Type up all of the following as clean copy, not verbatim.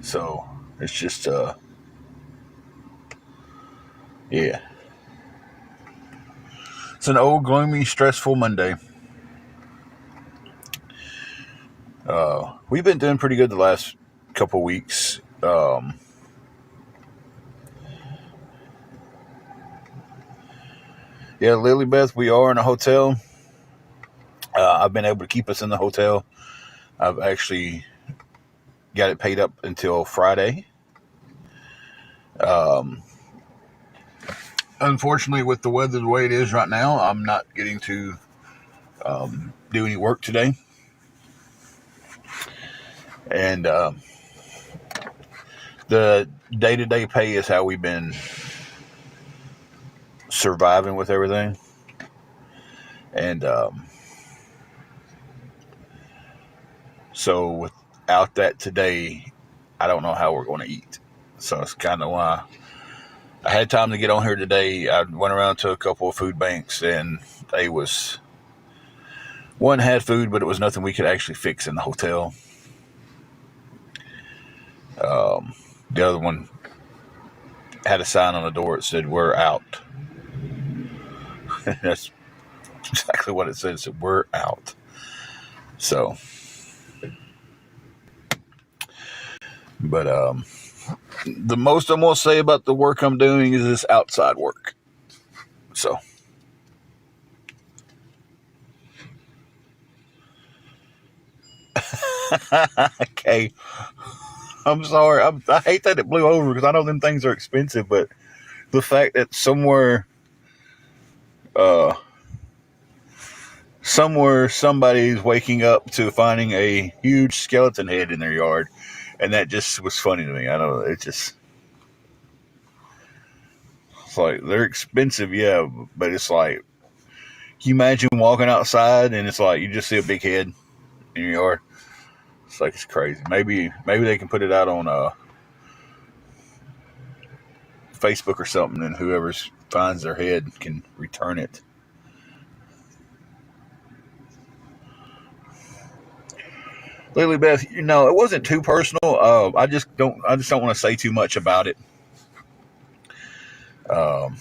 So it's just yeah. It's an old, gloomy, stressful Monday. We've been doing pretty good the last couple weeks. Yeah, Lily Beth, we are in a hotel. I've been able to keep us in the hotel. I've actually got it paid up until Friday. Um, Unfortunately, with the weather the way it is right now, I'm not getting to do any work today. And the day-to-day pay is how we've been surviving with everything. And so without that today, I don't know how we're going to eat. So it's kind of why I had time to get on here today. I went around to a couple of food banks, and they was one had food, but it was nothing we could actually fix in the hotel. The other one had a sign on the door that said "We're out." That's exactly what it said. It said "We're out." So, but the most I'm gonna say about the work I'm doing is this outside work. So, okay, I'm sorry. I hate that it blew over because I know them things are expensive, but the fact that uh, somewhere somebody's waking up to finding a huge skeleton head in their yard, and that just was funny to me. I don't know. It's like they're expensive, yeah, but it's like, can you imagine walking outside and it's like you just see a big head in your yard? It's like it's crazy. Maybe they can put it out on Facebook or something, and whoever finds their head can return it. Lily Beth, it wasn't too personal. I just don't want to say too much about it. Um,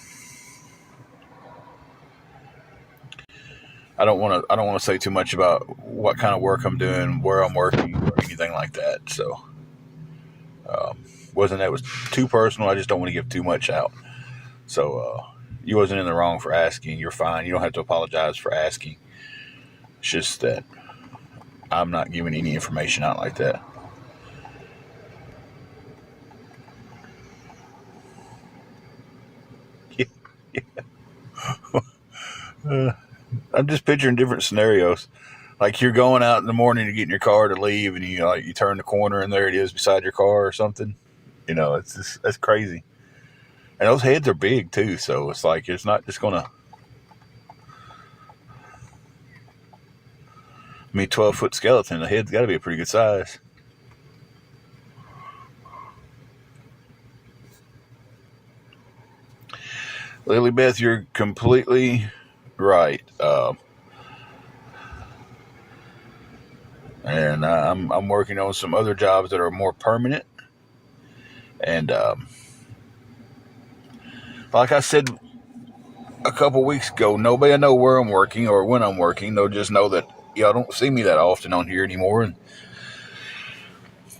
I don't want to say too much about what kind of work I'm doing, where I'm working, or anything like that. So, wasn't that was too personal. I just don't want to give too much out. So, you wasn't in the wrong for asking. You're fine. You don't have to apologize for asking. It's just that I'm not giving any information out like that. Uh, I'm just picturing different scenarios. Like you're going out in the morning to get in your car to leave, and you turn the corner and there it is beside your car or something. It's just, that's crazy. And those heads are big too, so it's like it's not just gonna. I mean, 12-foot skeleton. The head's got to be a pretty good size. Lily Beth, you're completely right. And I'm working on some other jobs that are more permanent. And like I said a couple weeks ago, nobody will know where I'm working or when I'm working. They'll just know that y'all don't see me that often on here anymore. And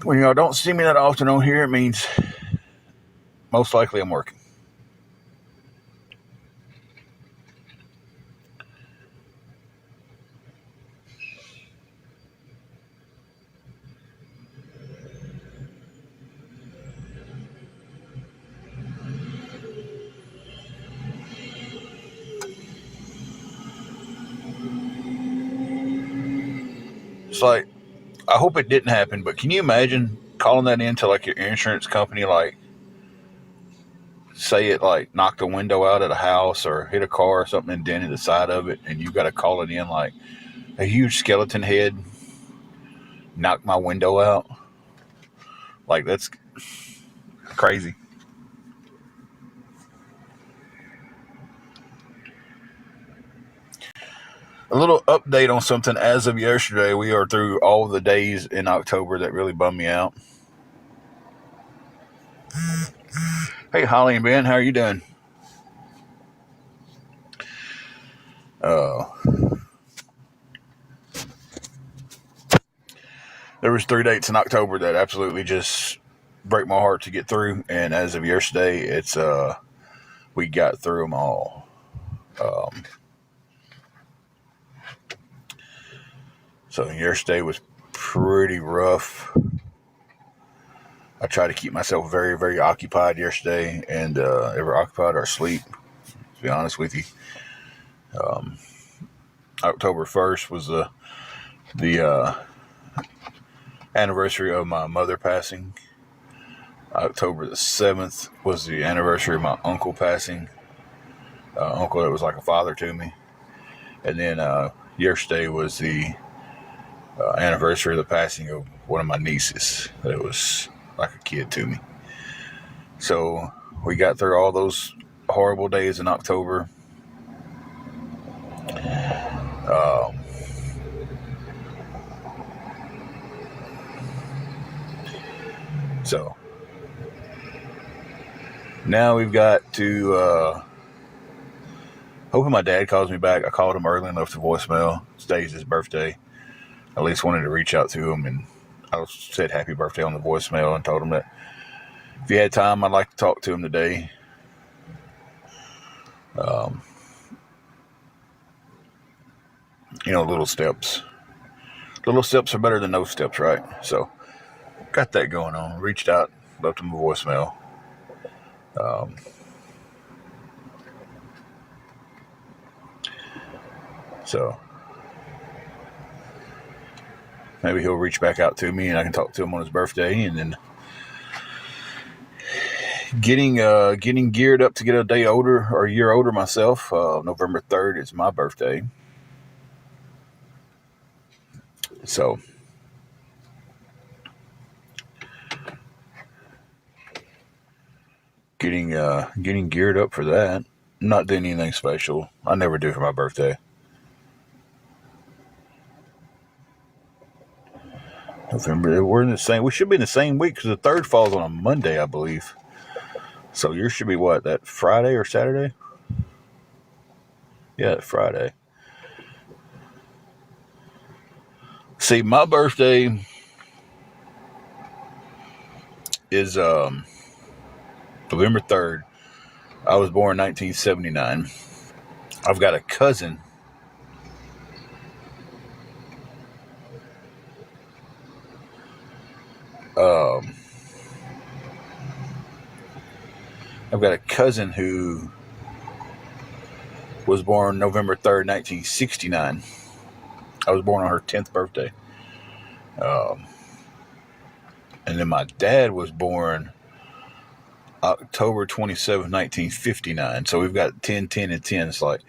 when y'all don't see me that often on here, it means most likely I'm working. It's like, I hope it didn't happen, but can you imagine calling that into like your insurance company, like say it like knocked a window out at a house or hit a car or something and dented the side of it, and you got to call it in like a huge skeleton head knocked my window out? Like that's crazy. A little update on something as of yesterday. We are through all the days in October that really bummed me out. Hey, Holly and Ben, how are you doing? Uh, there was 3 dates in October that absolutely just break my heart to get through, and as of yesterday, it's we got through them all. Um, so yesterday was pretty rough. I tried to keep myself very, very occupied yesterday, and ever occupied or asleep. To be honest with you, um, October 1st was the anniversary of my mother passing. October the 7th was the anniversary of my uncle passing. Uncle that was like a father to me. And then yesterday was the anniversary of the passing of one of my nieces that was like a kid to me. So we got through all those horrible days in October. Um, so now we've got to. Hoping my dad calls me back. I called him early and left a voicemail. Today's his birthday. I at least wanted to reach out to him, and I said happy birthday on the voicemail and told him that if he had time, I'd like to talk to him today. Um, little steps. Little steps are better than no steps, right? So, got that going on. Reached out, left him a voicemail. Um, so, maybe he'll reach back out to me and I can talk to him on his birthday. And then getting geared up to get a day older or a year older myself. November 3rd is my birthday. So, getting geared up for that. Not doing anything special. I never do for my birthday. November. We're in the same. We should be in the same week because the 3rd falls on a Monday, I believe. So yours should be what, that Friday or Saturday? Yeah, Friday. See, my birthday is November 3rd. I was born in 1979. I've got a cousin. Um, I've got a cousin who was born November 3rd, 1969. I was born on her 10th birthday. Um, and then my dad was born October 27th, 1959. So we've got 10, 10, and 10. It's like,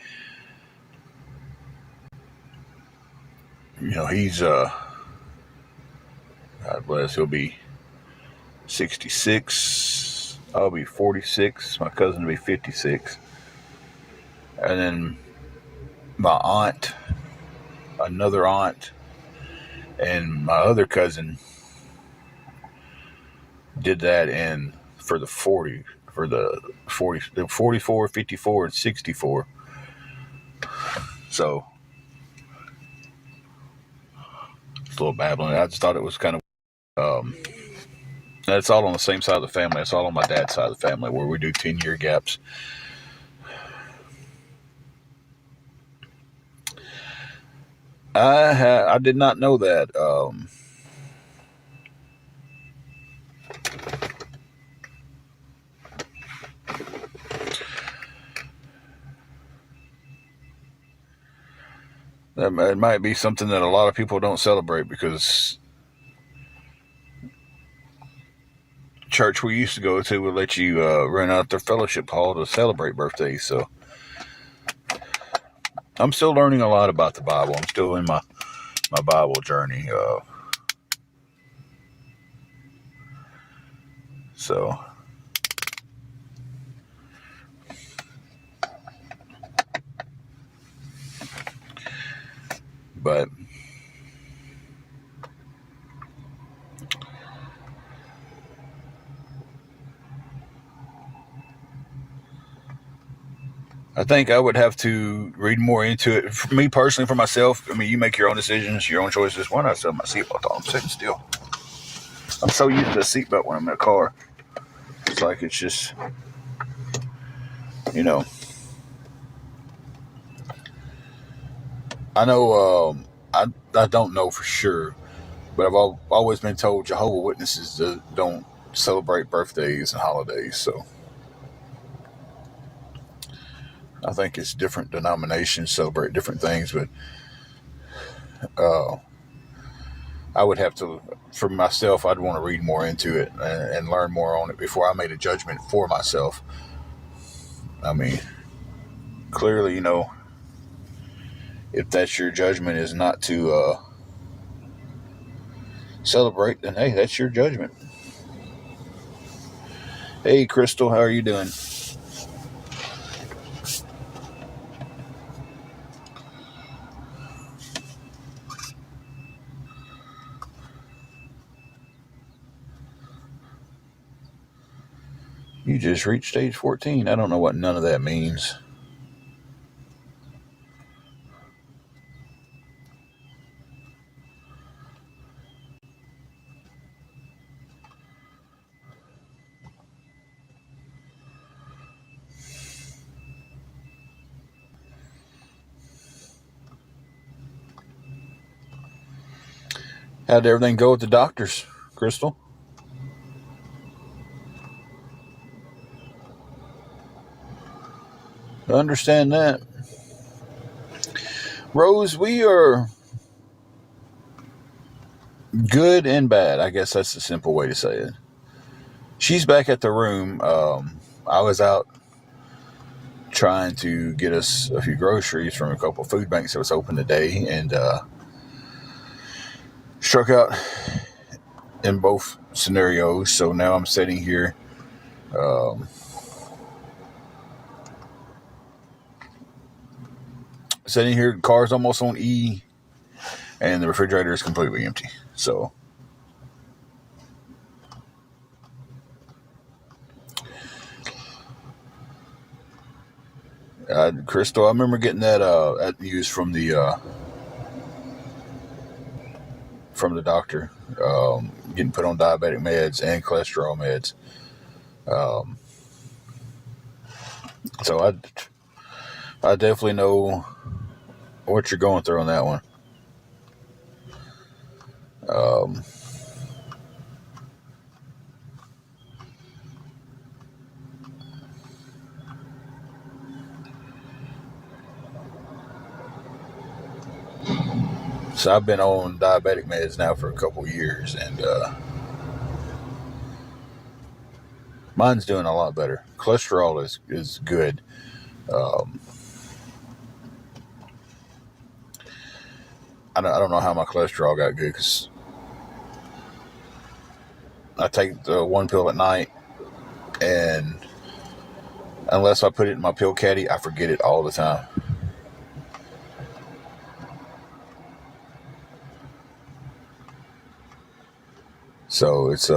he's, God bless, he'll be 66. I'll be 46. My cousin will be 56. And then my aunt, another aunt, and my other cousin did that for the 44, 54, and 64. So it's a little babbling. I just thought it was kind of that's all on the same side of the family. It's all on my dad's side of the family where we do 10-year gaps. I did not know that. It might be something that a lot of people don't celebrate because church we used to go to would let you rent out their fellowship hall to celebrate birthdays. So I'm still learning a lot about the Bible. I'm still in my Bible journey. So, but I think I would have to read more into it. For me personally, for myself, I mean, you make your own decisions, your own choices. Why not set my seatbelt on? I'm sitting still. I'm so used to a seatbelt when I'm in a car. It's like it's just, you know. I know. I don't know for sure, but I've always been told Jehovah Witnesses don't celebrate birthdays and holidays. So I think it's different denominations celebrate different things, but uh, I would have to, for myself, I'd want to read more into it and learn more on it before I made a judgment for myself. I mean, clearly, if that's your judgment is not to celebrate, then hey, that's your judgment. Hey, Crystal, how are you doing? You just reached stage 14. I don't know what none of that means. How'd everything go with the doctors, Crystal? I understand that. Rose, we are good and bad. I guess that's the simple way to say it. She's back at the room. I was out trying to get us a few groceries from a couple of food banks that was open today, and struck out in both scenarios. So now I'm sitting here. Um, Sitting here, the car's almost on E, and the refrigerator is completely empty. So, Crystal, I remember getting that news from the doctor, getting put on diabetic meds and cholesterol meds. Um, so I definitely know what you're going through on that one. Um, so I've been on diabetic meds now for a couple of years, and mine's doing a lot better. Cholesterol is good. Um, I don't know how my cholesterol got good because I take the one pill at night, and unless I put it in my pill caddy, I forget it all the time. So it's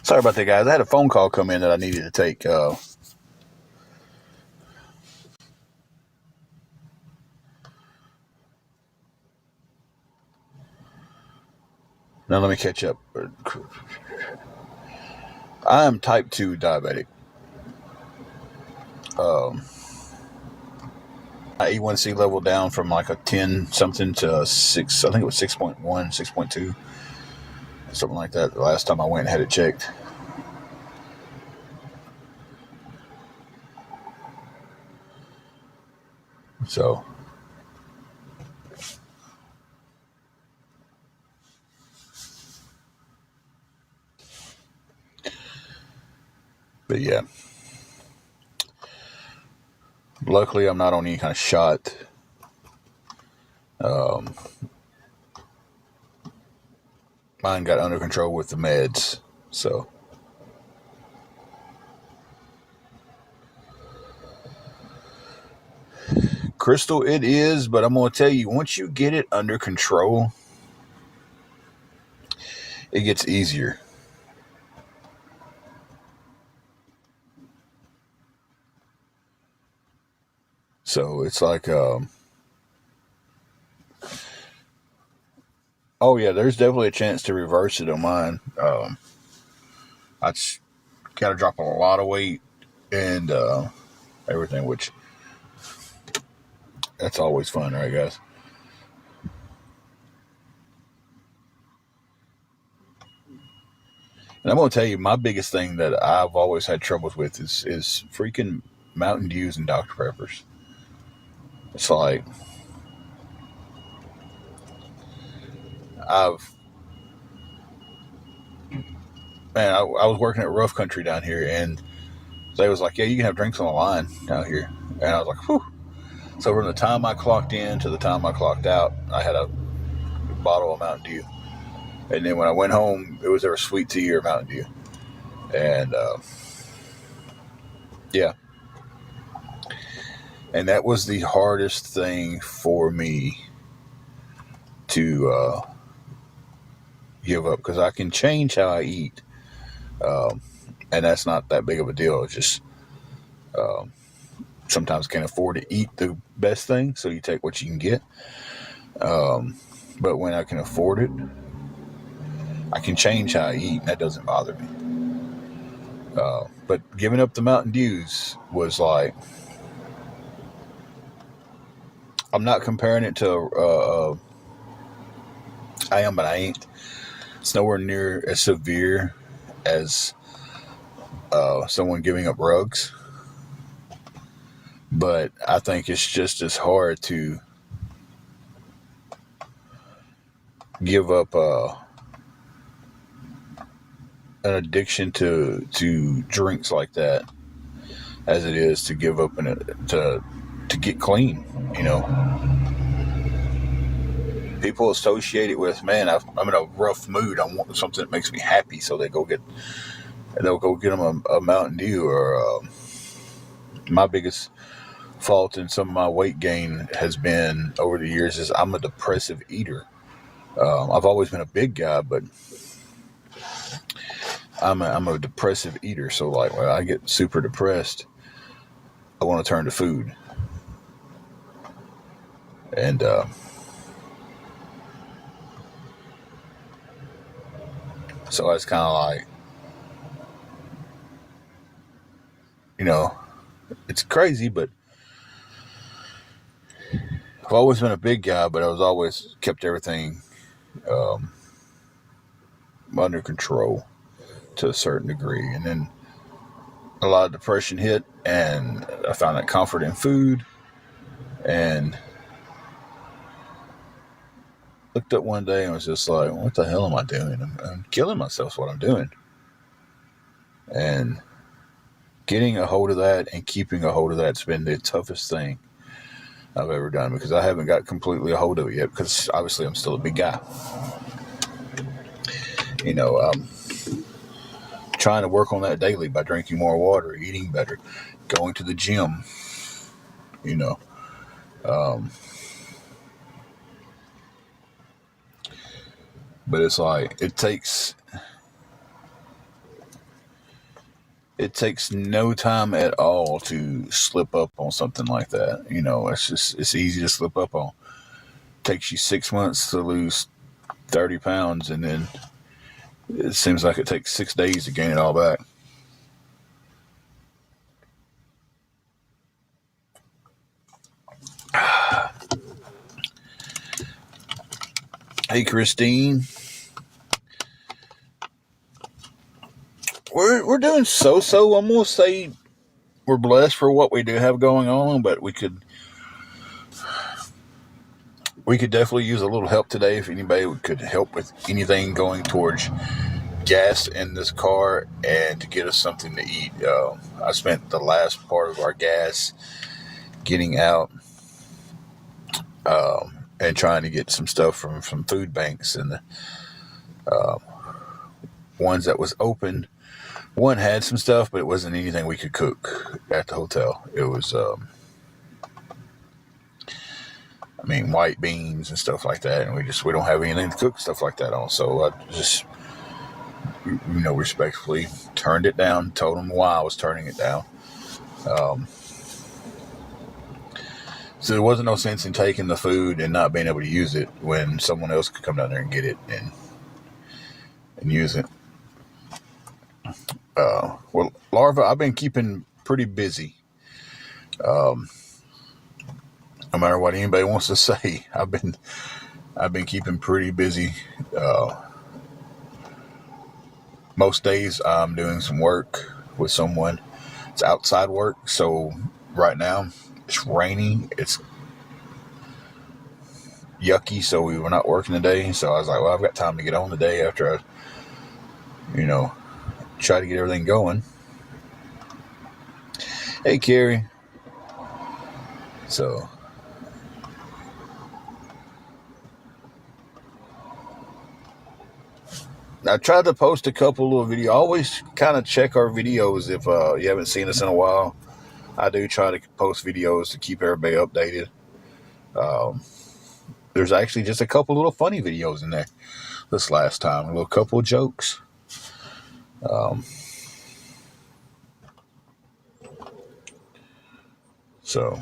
Sorry about that, guys. I had a phone call come in that I needed to take. Now let me catch up. I am type 2 diabetic. My A1C level down from like a 10 something to 6. I think it was 6.1, 6.2, something like that. The last time I went and had it checked. So, but yeah. Luckily, I'm not on any kind of shot. Mine got under control with the meds. So, Crystal, it is, but I'm going to tell you, once you get it under control, it gets easier. So it's like, oh yeah, there's definitely a chance to reverse it on mine. I just got to drop a lot of weight and everything, which that's always fun, right, guys? And I'm going to tell you, my biggest thing that I've always had troubles with is freaking Mountain Dews and Dr. Peppers. It's like I've man, I was working at Rough Country down here, and they was like, "Yeah, you can have drinks on the line down here," and I was like, "Whew." So from the time I clocked in to the time I clocked out, I had a bottle of Mountain Dew, and then when I went home, it was either sweet tea or Mountain Dew, and yeah, and that was the hardest thing for me to give up because I can change how I eat, and that's not that big of a deal. It's just sometimes can't afford to eat the best thing, so you take what you can get. But when I can afford it, I can change how I eat, and that doesn't bother me. But giving up the Mountain Dews was like, I'm not comparing it to I am, but I ain't. It's nowhere near as severe as someone giving up rugs. But I think it's just as hard to give up an addiction to drinks like that as it is to give up to get clean. You know, people associate it with, man, I'm in a rough mood. I want something that makes me happy, so they'll go get them a Mountain Dew. Or my biggest fault in some of my weight gain has been over the years is I'm a depressive eater. I've always been a big guy, but I'm a depressive eater. So like when I get super depressed, I want to turn to food, and so that's kind of like, you know, it's crazy, but I've always been a big guy, but I was always kept everything um, under control to a certain degree. And then a lot of depression hit, and I found that comfort in food. And looked up one day and was just like, "What the hell am I doing? I'm killing myself. Is what I'm doing." And getting a hold of that and keeping a hold of that's been the toughest thing I've ever done because I haven't got completely a hold of it yet because obviously I'm still a big guy. You know, trying to work on that daily by drinking more water, eating better, going to the gym, you know. Um, but it's like, it takes It takes no time at all to slip up on something like that. It's easy to slip up on. It takes you 6 months to lose 30 pounds, and then it seems like it takes 6 days to gain it all back. Hey, Christine. We're doing so. I'm gonna say we're blessed for what we do have going on, but we could definitely use a little help today. If anybody could help with anything going towards gas in this car and to get us something to eat. I spent the last part of our gas getting out and trying to get some stuff from food banks, and the ones that was open. One had some stuff, but it wasn't anything we could cook at the hotel. It was, white beans and stuff like that, and we don't have anything to cook stuff like that on. So I just, respectfully turned it down. Told them why I was turning it down. So there wasn't no sense in taking the food and not being able to use it when someone else could come down there and get it and use it. Well, Larva, I've been keeping pretty busy. No matter what anybody wants to say, I've been keeping pretty busy. Most days I'm doing some work with someone. It's outside work, so right now it's raining. It's yucky, so we were not working today. So I was like, well, I've got time to get on today after I, try to get everything going. Hey, Carrie. So I tried to post a couple of videos. Always kind of check our videos if you haven't seen us in a while. I do try to post videos to keep everybody updated. There's actually just a couple little funny videos in there this last time. A little couple of jokes. So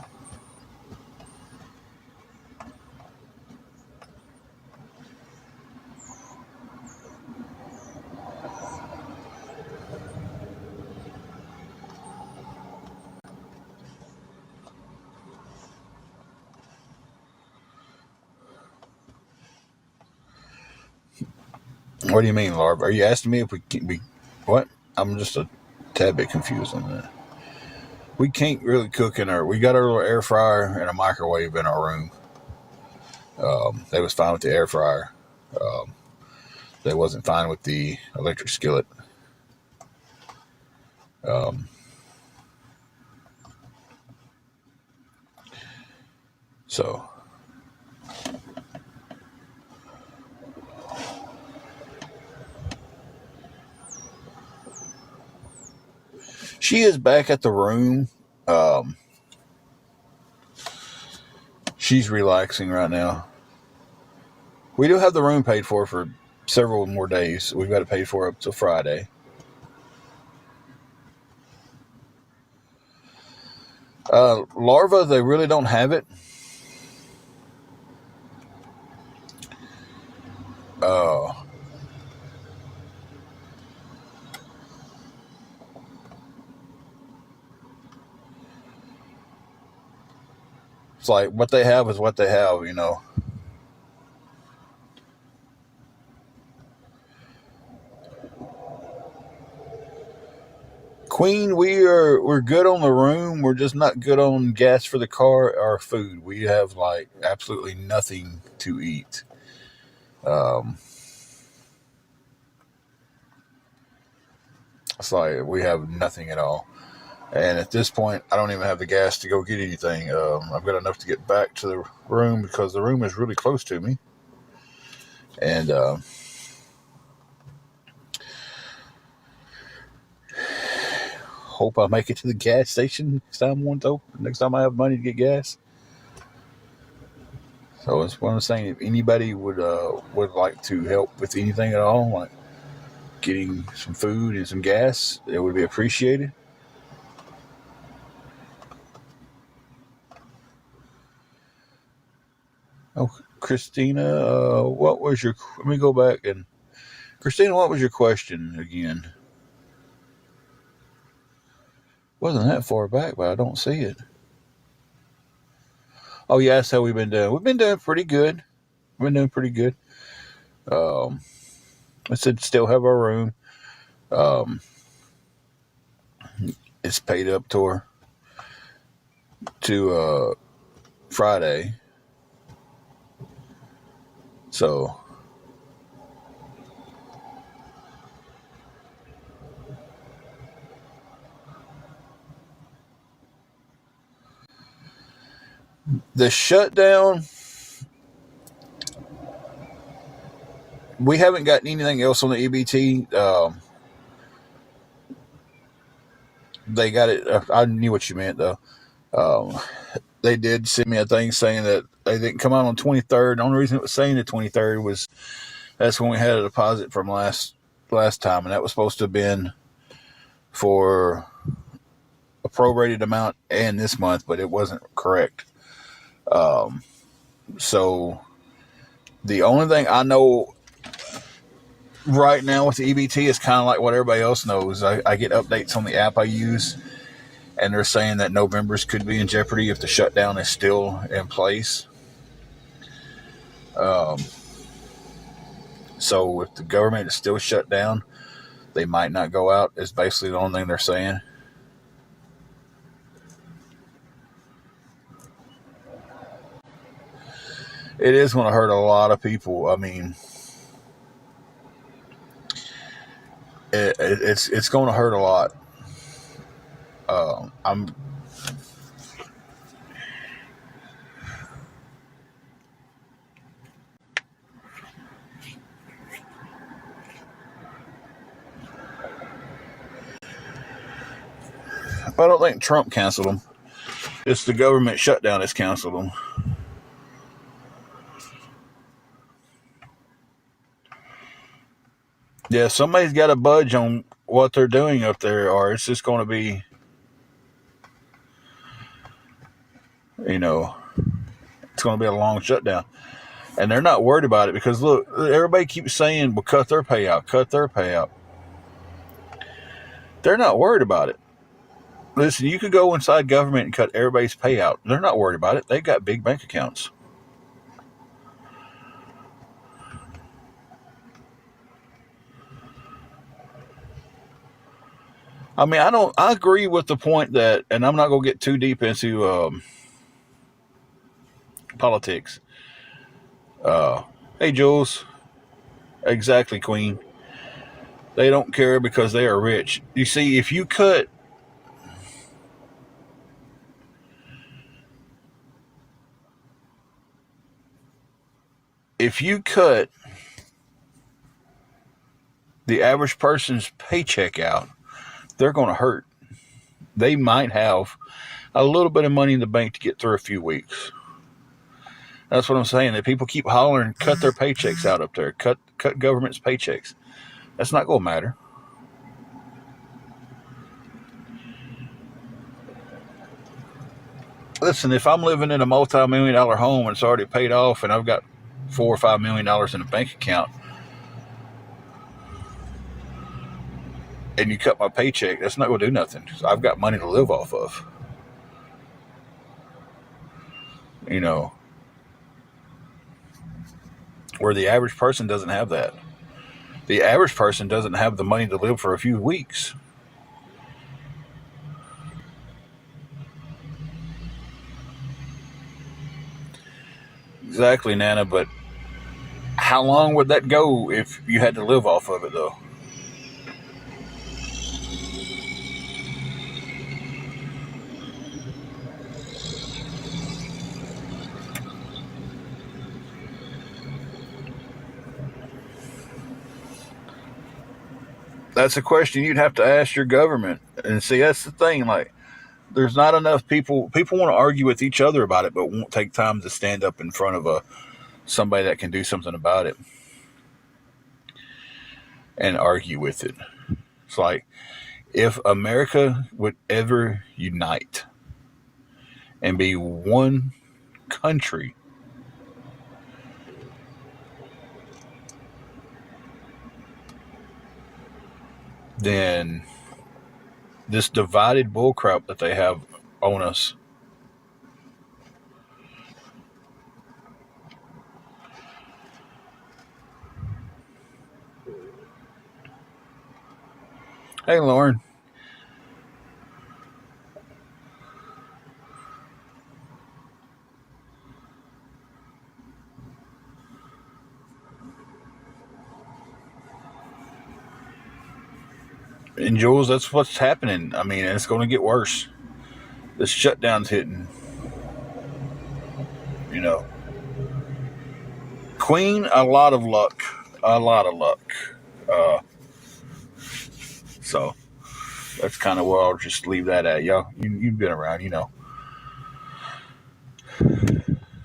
what do you mean, Larv? Are you asking me if we can be what? I'm just a tad bit confused on that. We can't really cook we got our little air fryer and a microwave in our room. They was fine with the air fryer. They wasn't fine with the electric skillet. So she is back at the room. She's relaxing right now. We do have the room paid for several more days. We've got it paid for up till Friday. Larva, they really don't have it. It's like what they have is what they have, Queen, we're good on the room. We're just not good on gas for the car or food. We have like absolutely nothing to eat. It's like we have nothing at all. And at this point, I don't even have the gas to go get anything. I've got enough to get back to the room because the room is really close to me. And hope I make it to the gas station next time I have money to get gas. So it's what I'm saying. If anybody would like to help with anything at all, like getting some food and some gas, it would be appreciated. Oh, Christina, what was your? Let me go back and Christina, what was your question again? Wasn't that far back, but I don't see it. Oh, yeah, that's how we've been doing. We've been doing pretty good. We've been doing pretty good. Um, I said still have our room. Um, it's paid up to Friday. So the shutdown, we haven't gotten anything else on the EBT. They got it. I knew what you meant, though. Um, they did send me a thing saying that they didn't come out on 23rd. The only reason it was saying the 23rd was that's when we had a deposit from last time, and that was supposed to have been for a prorated amount and this month, but it wasn't correct. So the only thing I know right now with the EBT is kind of like what everybody else knows. I get updates on the app I use, and they're saying that November's could be in jeopardy if the shutdown is still in place. So if the government is still shut down, they might not go out, is basically the only thing they're saying. It is going to hurt a lot of people. I mean, it's going to hurt a lot. I don't think Trump canceled them. It's the government shutdown that's canceled them. Yeah, somebody's got to budge on what they're doing up there, or it's just going to be, it's going to be a long shutdown. And they're not worried about it because, look, everybody keeps saying, well, cut their payout, cut their payout. They're not worried about it. Listen, you could go inside government and cut everybody's payout. They're not worried about it. They've got big bank accounts. I mean, I agree with the point that, and I'm not going to get too deep into politics. Hey, Jules. Exactly, Queen. They don't care because they are rich. You see, if you cut the average person's paycheck out, they're going to hurt. They might have a little bit of money in the bank to get through a few weeks. That's what I'm saying. That people keep hollering, cut their paychecks out up there, cut government's paychecks. That's not going to matter. Listen, if I'm living in a multi-million-dollar home and it's already paid off, and I've got $4 or $5 million in a bank account, and you cut my paycheck, that's not going to do nothing. I've got money to live off of. Where the average person doesn't have that. The average person doesn't have the money to live for a few weeks. Exactly, Nana, but how long would that go if you had to live off of it, though? That's a question you'd have to ask your government. And see, that's the thing. Like, there's not enough people. People want to argue with each other about it, but won't take time to stand up in front of somebody that can do something about it. and argue with it. It's like, if America would ever unite and be one country, then this divided bullcrap that they have on us. Hey, Lauren. And Jules, that's what's happening. I mean, it's going to get worse. This shutdown's hitting. You know, Queen, a lot of luck. A lot of luck. Uh, so that's kind of where I'll just leave that at. Y'all, you've been around, you know.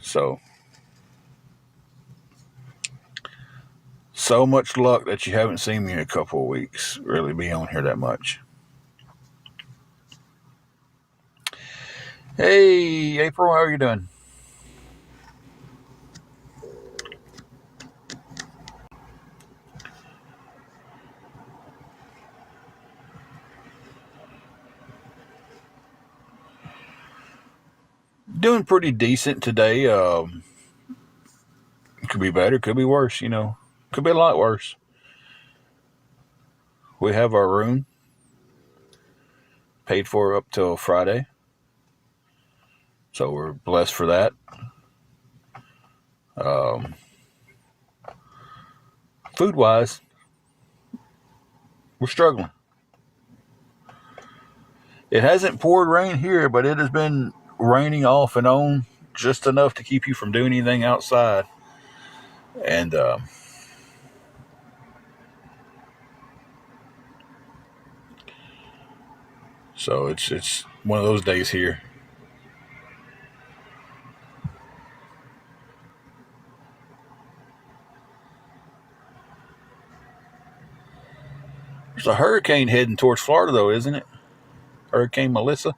So much luck that you haven't seen me in a couple of weeks. Really be on here that much. Hey, April, how are you doing? Doing pretty decent today. Could be better, could be worse, you know. Could be a lot worse. We have our room paid for up till Friday. So we're blessed for that. Food wise, we're struggling. It hasn't poured rain here, but it has been raining off and on just enough to keep you from doing anything outside. And so it's one of those days here. There's a hurricane heading towards Florida, though, isn't it? Hurricane Melissa.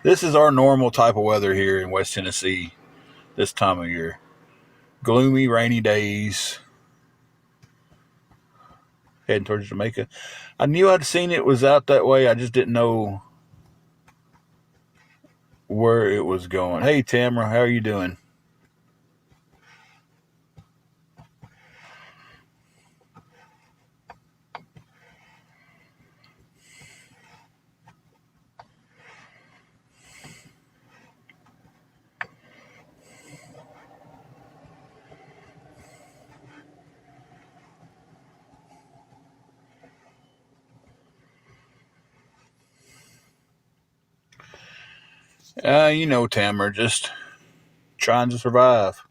This is our normal type of weather here in West Tennessee this time of year. Gloomy, rainy days. Heading towards Jamaica. I knew I'd seen it was out that way. I just didn't know where it was going. Hey, Tamara, how are you doing? You know, Tamara, just trying to survive.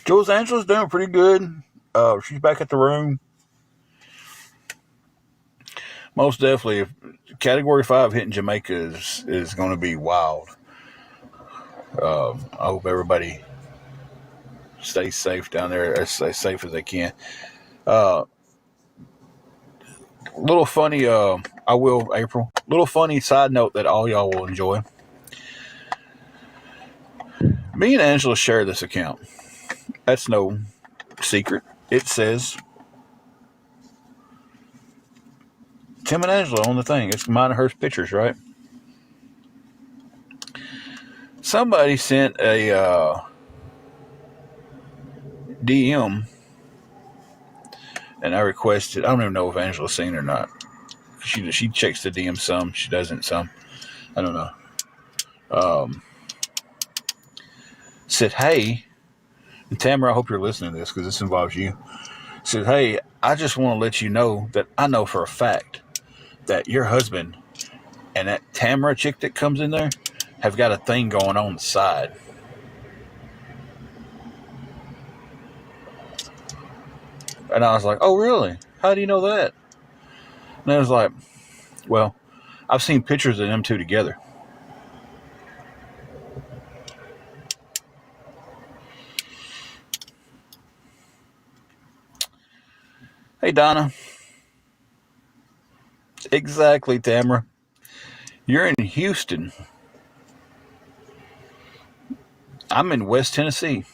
Jules Angela's doing pretty good. She's back at the room. Most definitely, if Category 5 hitting Jamaica is going to be wild. I hope everybody stays safe down there, as safe as they can. Little funny, I will, April. Little funny side note that all y'all will enjoy. Me and Angela share this account. That's no secret. It says Tim and Angela on the thing. It's mine and hers pictures, right? Somebody sent a DM, and I requested. I don't even know if Angela's seen it or not. She checks the DM some. She doesn't some. I don't know. Said, hey, and Tamara, I hope you're listening to this because this involves you. Said, hey, I just want to let you know that I know for a fact that your husband and that Tamara chick that comes in there have got a thing going on the side. And I was like, oh, really? How do you know that? And I was like, well, I've seen pictures of them two together. Hey, Donna. Exactly, Tamara. You're in Houston. I'm in West Tennessee.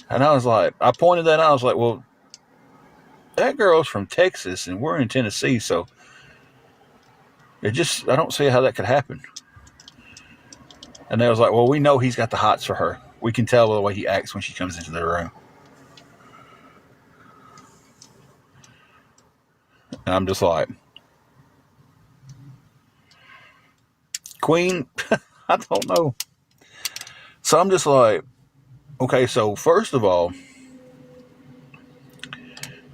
And I was like, I pointed that out. I was like, well, that girl's from Texas and we're in Tennessee. So I don't see how that could happen. And they was like, well, we know he's got the hots for her. We can tell by the way he acts when she comes into the room. And I'm just like, Queen, I don't know. So I'm just like, okay, so first of all,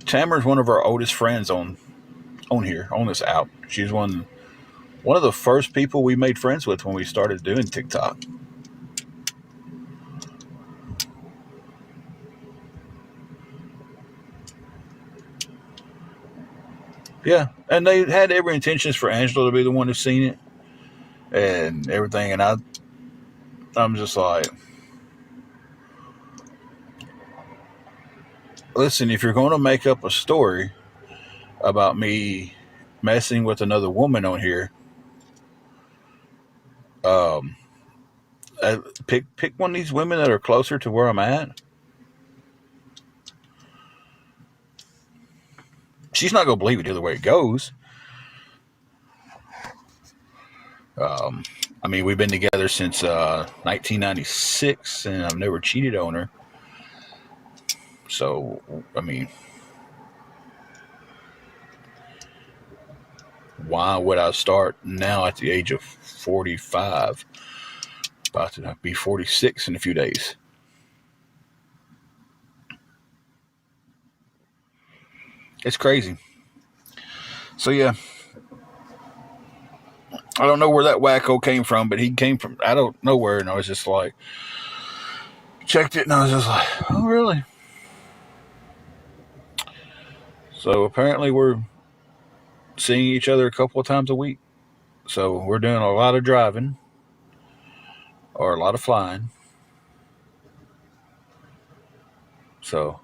Tamara's one of our oldest friends on here, on this app. She's one of the first people we made friends with when we started doing TikTok. Yeah, and they had every intentions for Angela to be the one who's seen it and everything. And I'm just like, listen, if you're going to make up a story about me messing with another woman on here, um, pick one of these women that are closer to where I'm at. She's not going to believe it either way it goes. Um, I mean, we've been together since 1996, and I've never cheated on her. So, I mean, why would I start now at the age of 45? About to be 46 in a few days. It's crazy. So, yeah. I don't know where that wacko came from, but he came from out of nowhere, and I was just like, checked it, and I was just like, oh, really? So apparently we're seeing each other a couple of times a week. So we're doing a lot of driving or a lot of flying. So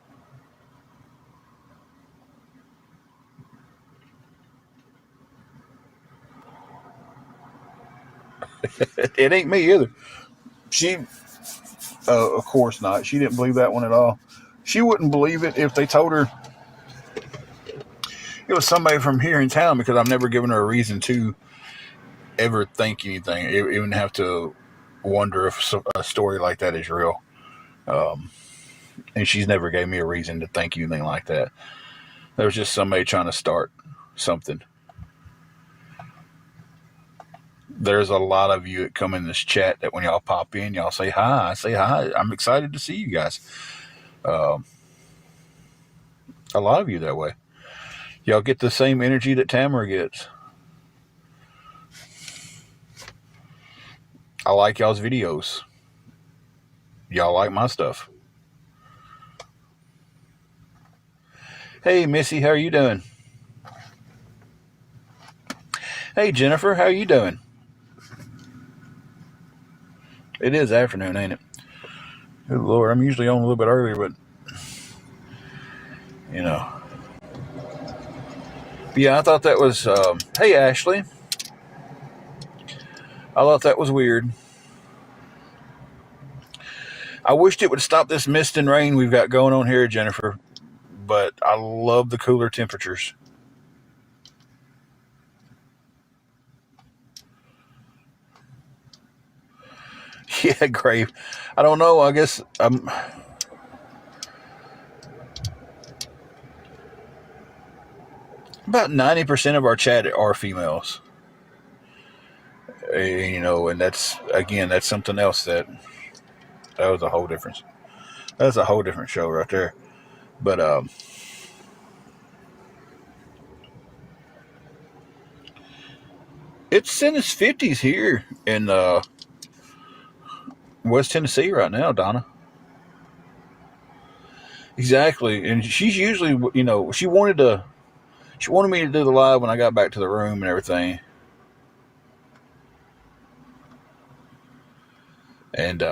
it ain't me either. She, of course not. She didn't believe that one at all. She wouldn't believe it if they told her it was somebody from here in town, because I've never given her a reason to ever think anything, even have to wonder if a story like that is real. Um, and she's never gave me a reason to think anything like that. There was just somebody trying to start something. There's a lot of you that come in this chat that when y'all pop in, y'all say hi. I say hi. I'm excited to see you guys. Um, a lot of you that way. Y'all get the same energy that Tamara gets. I like y'all's videos. Y'all like my stuff. Hey, Missy, how are you doing? Hey, Jennifer, how are you doing? It is afternoon, ain't it? Good Lord, I'm usually on a little bit earlier, but, you know. But yeah, I thought that was, hey, Ashley. I thought that was weird. I wished it would stop this mist and rain we've got going on here, Jennifer, but I love the cooler temperatures. Yeah, Grave. I don't know. I guess about 90% of our chat are females. You know, and that's, again, that's something else that was a whole difference. That's a whole different show right there. But it's in its 50s here in West Tennessee right now, Donna. Exactly, and she's usually, you know, she wanted me to do the live when I got back to the room and everything, and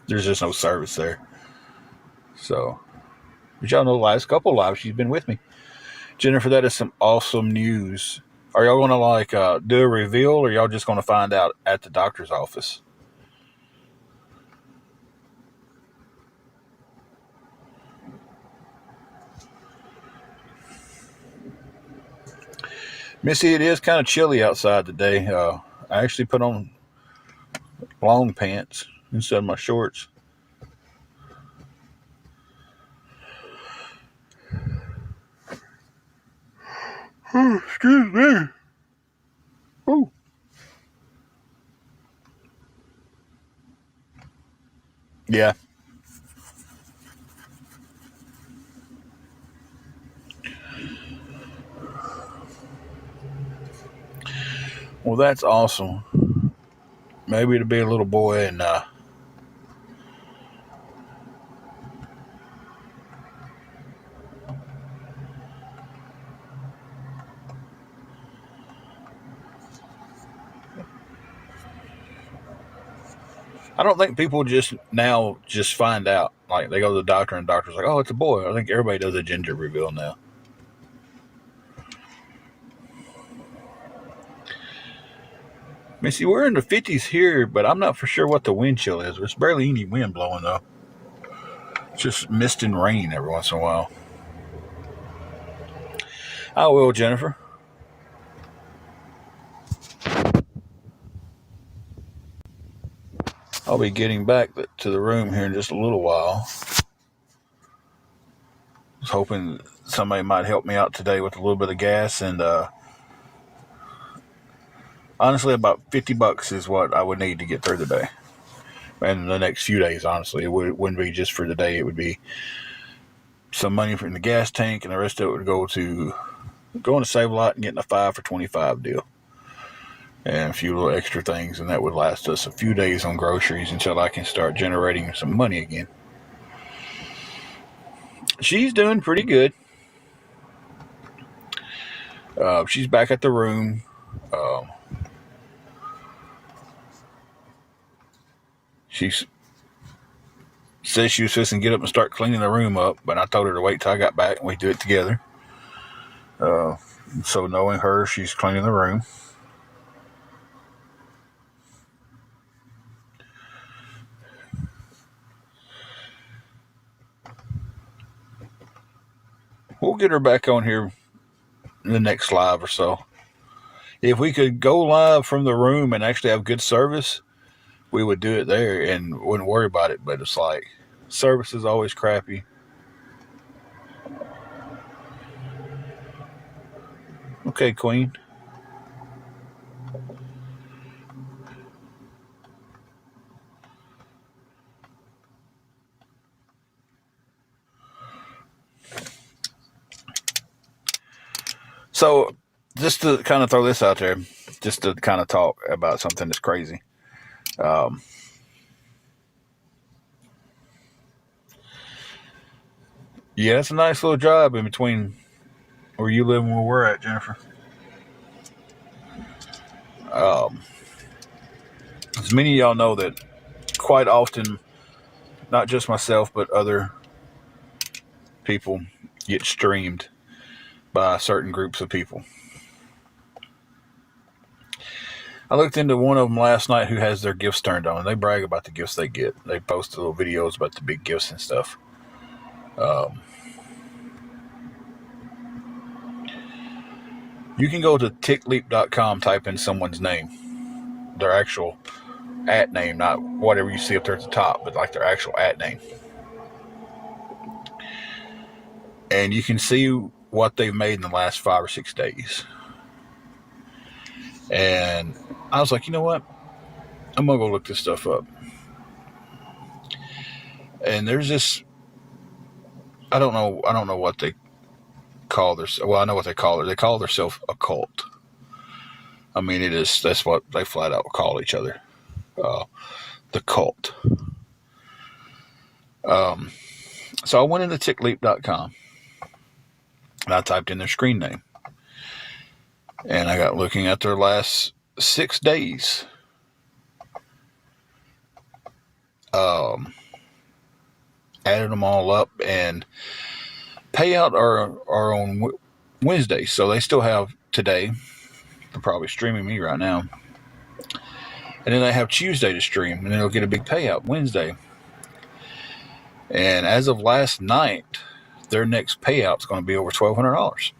there's just no service there. So, but y'all know the last couple lives she's been with me. Jennifer, that is some awesome news. Are y'all going to do a reveal, or y'all just going to find out at the doctor's office? Missy, it is kind of chilly outside today. I actually put on long pants instead of my shorts. Excuse me. Ooh. Yeah. Well, that's awesome. Maybe it'll be a little boy, and I don't think people just find out. Like, they go to the doctor, and the doctor's like, "Oh, it's a boy." I think everybody does a gender reveal now. Missy, we're in the 50s here, but I'm not for sure what the wind chill is. There's barely any wind blowing, though. It's just mist and rain every once in a while. I will, Jennifer. I'll be getting back to the room here in just a little while. I was hoping somebody might help me out today with a little bit of gas, and honestly, about $50 is what I would need to get through the day. And the next few days, honestly, it wouldn't be just for the day. It would be some money from the gas tank, and the rest of it would go to going to Save a Lot and getting a 5 for 25 deal. And a few little extra things, and that would last us a few days on groceries until I can start generating some money again. She's doing pretty good. She's back at the room. She says she was supposed to get up and start cleaning the room up, but I told her to wait till I got back and we do it together. So knowing her, she's cleaning the room. We'll get her back on here in the next live or so. If we could go live from the room and actually have good service, we would do it there and wouldn't worry about it. But it's like, service is always crappy. Okay, Queen. So, just to kind of throw this out there, just to kind of talk about something that's crazy. Yeah, it's a nice little drive in between where you live and where we're at, Jennifer. As many of y'all know that quite often, not just myself, but other people get streamed by certain groups of people. I looked into one of them last night who has their gifts turned on, and they brag about the gifts they get. They post little videos about the big gifts and stuff. You can go to tickleap.com, type in someone's name, their actual at name, not whatever you see up there at the top, but like their actual at name. And you can see what they've made in the last 5 or 6 days. And I was like, you know what? I'm going to go look this stuff up. And there's this, I don't know what they call their, well, I know what they call it. They call themselves a cult. I mean, that's what they flat out call each other. The cult. So I went into tickleap.com and I typed in their screen name. And I got looking at their last 6 days. added them all up, and payout are on Wednesday, so they still have today. They're probably streaming me right now. And then they have Tuesday to stream, and then they'll get a big payout Wednesday. And as of last night, their next payout is going to be over $1,200.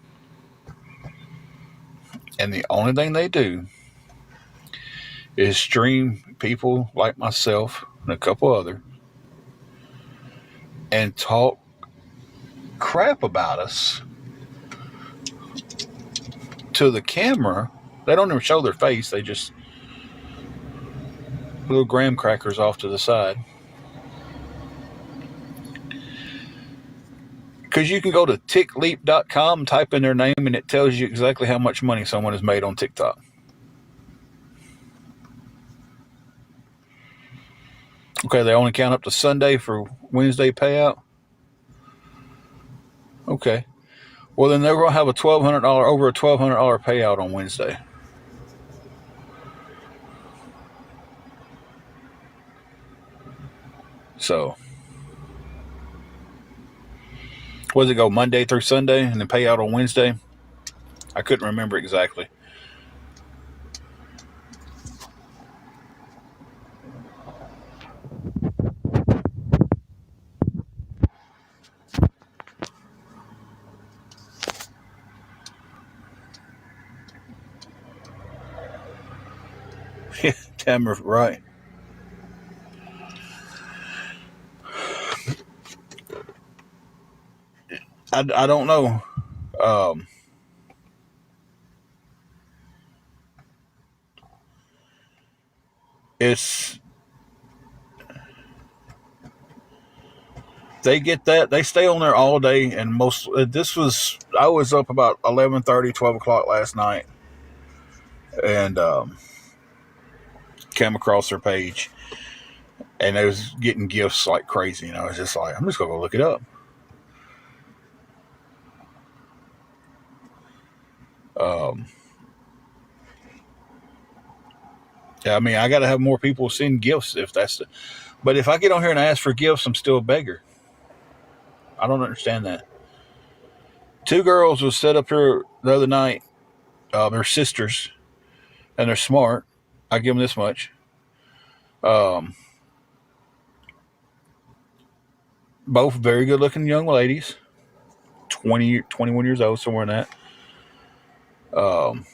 And the only thing they do is stream people like myself and a couple other and talk crap about us to the camera. They don't even show their face. They just little graham crackers off to the side. Because you can go to tickleap.com, type in their name, and it tells you exactly how much money someone has made on TikTok. Okay, they only count up to Sunday for Wednesday payout. Okay. Well, then they're going to have over a $1,200 payout on Wednesday. So, what does it go Monday through Sunday and then pay out on Wednesday? I couldn't remember exactly. Yeah, Tamara, right. I don't know. It's they get that they stay on there all day, and I was up about 11:30, 12 o'clock last night, and came across their page, and they was getting gifts like crazy, and I was just like, I'm just gonna go look it up. Um, yeah, I mean, I got to have more people send gifts if that's the. But if I get on here and ask for gifts, I'm still a beggar. I don't understand that. Two girls was set up here the other night. They're sisters, and they're smart. I give them this much. Um, both very good looking young ladies, 21 years old, somewhere in that. Um,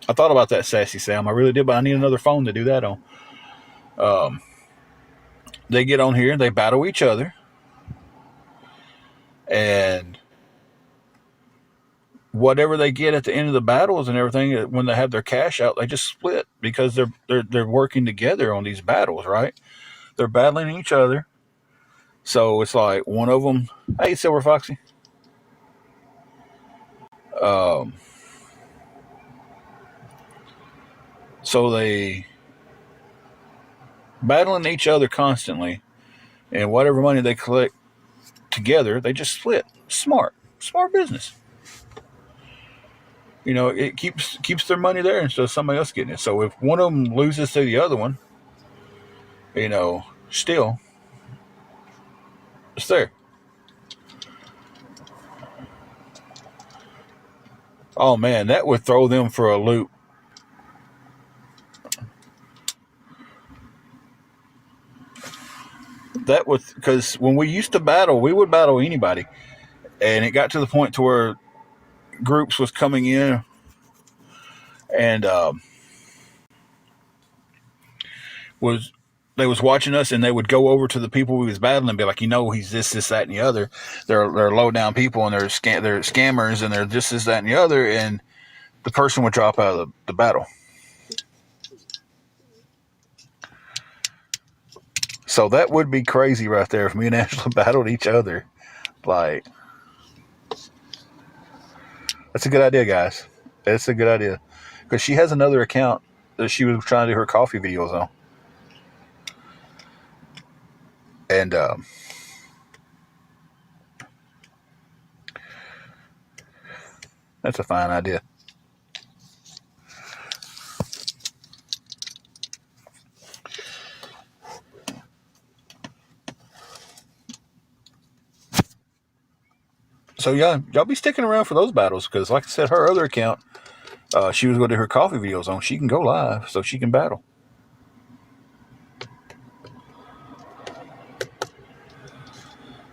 I thought about that, Sassy Sam. I really did, but I need another phone to do that on. Um, they get on here, they battle each other, and whatever they get at the end of the battles and everything, when they have their cash out, they just split because they're working together on these battles, right? They're battling each other. So it's like one of them, hey, Silver Foxy. Um, so they battling each other constantly, and whatever money they collect together, they just split. Smart business. You know, it keeps their money there instead of somebody else getting it. So if one of them loses to the other one, you know, still it's there. Oh man, that would throw them for a loop. That was because when we used to battle, we would battle anybody, and it got to the point to where groups was coming in and was they was watching us, and they would go over to the people we was battling and be like, you know, he's this, that, and the other. They're low down people, and they're scammers, and they're this, that, and the other, and the person would drop out of the battle. So that would be crazy right there if me and Angela battled each other. Like, that's a good idea, guys. That's a good idea. Because she has another account that she was trying to do her coffee videos on. And that's a fine idea. So yeah, y'all be sticking around for those battles because, like I said, her other account, she was going to do her coffee videos on. She can go live, so she can battle.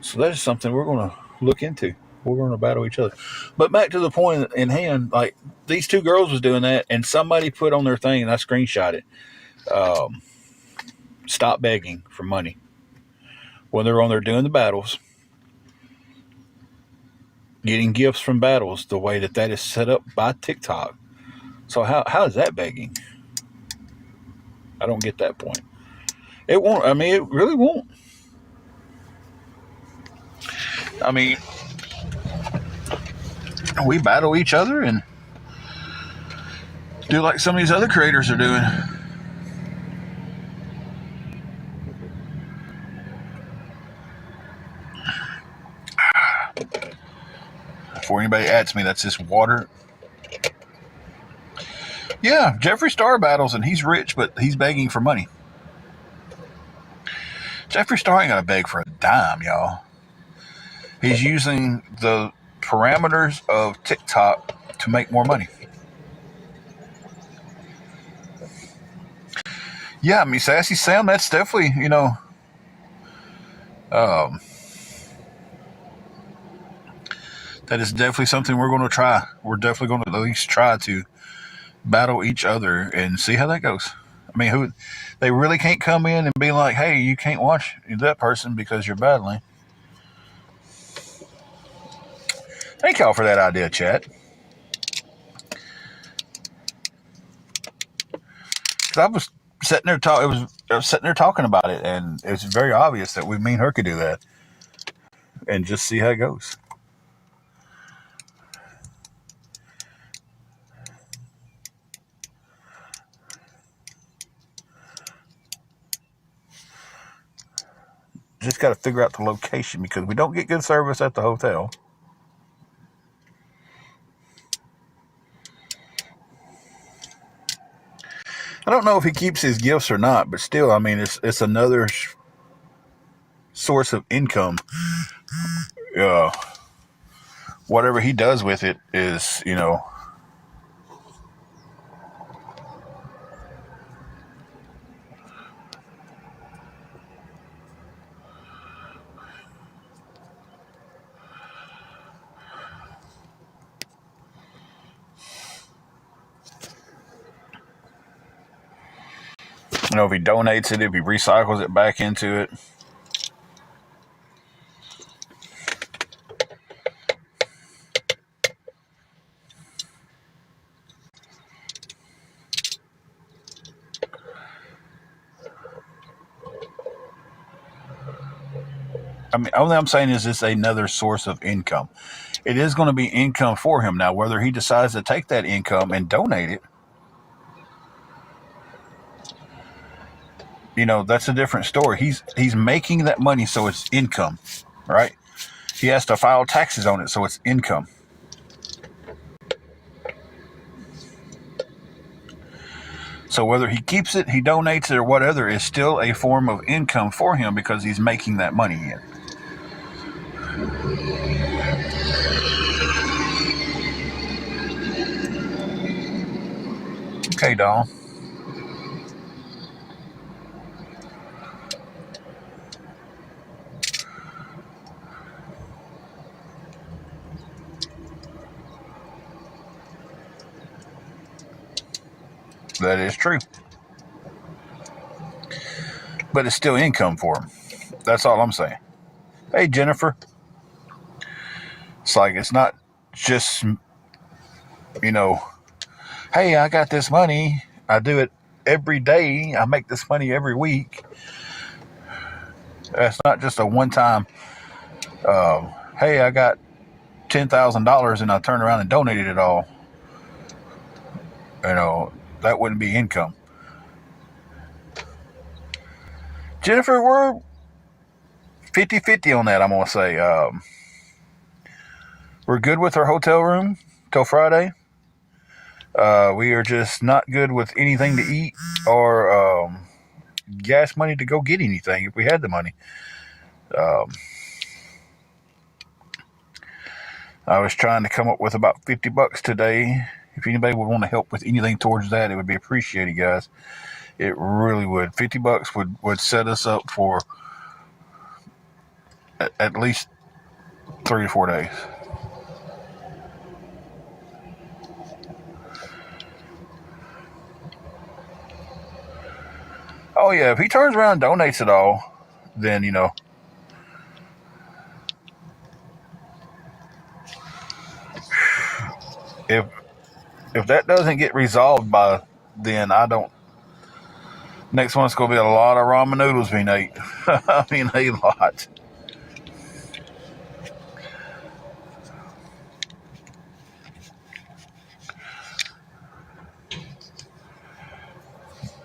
So that is something we're going to look into. We're going to battle each other. But back to the point in hand, like these two girls was doing that, and somebody put on their thing, and I screenshot it. Stop begging for money when they're on there doing the battles, getting gifts from battles. The way that is set up by TikTok. So how is that begging? I don't get that point. It won't. I mean, it really won't. I mean, we battle each other and do like some of these other creators are doing. Before anybody asks me, that's just water. Yeah, Jeffree Star battles and he's rich, but he's begging for money. Jeffree Star ain't gonna beg for a dime, y'all. He's using the parameters of TikTok to make more money. Yeah, I mean, Sassy Sam, that's definitely, that is definitely something we're going to try. We're definitely going to at least try to battle each other and see how that goes. I mean, they really can't come in and be like, hey, you can't watch that person because you're battling. Thank y'all for that idea, chat. Because I was sitting there I was sitting there talking about it, and it was very obvious that me and her could do that, and just see how it goes. Just got to figure out the location because we don't get good service at the hotel. I don't know if he keeps his gifts or not, but still, I mean, it's another source of income. Whatever he does with it is, if he donates it, if he recycles it back into it. I mean, only I'm saying is it's another source of income. It is going to be income for him. Now, whether he decides to take that income and donate it, that's a different story. He's making that money, so it's income, right? He has to file taxes on it, so it's income. So whether he keeps it, he donates it, or whatever, is still a form of income for him because he's making that money in. Okay, Dawn. That is true. But it's still income for him. That's all I'm saying. Hey, Jennifer. It's like, it's not just, hey, I got this money. I do it every day. I make this money every week. That's not just a one-time, hey, I got $10,000 and I turned around and donated it all. That wouldn't be income. Jennifer, we're 50-50 on that, I'm going to say. We're good with our hotel room till Friday. We are just not good with anything to eat or gas money to go get anything if we had the money. I was trying to come up with about $50 today. If anybody would want to help with anything towards that, it would be appreciated, guys. It really would. $50 would set us up for at least 3 to 4 days. Oh yeah, if he turns around and donates it all, then if that doesn't get resolved by then, I don't. Next one's gonna be a lot of ramen noodles being ate. I mean, a lot.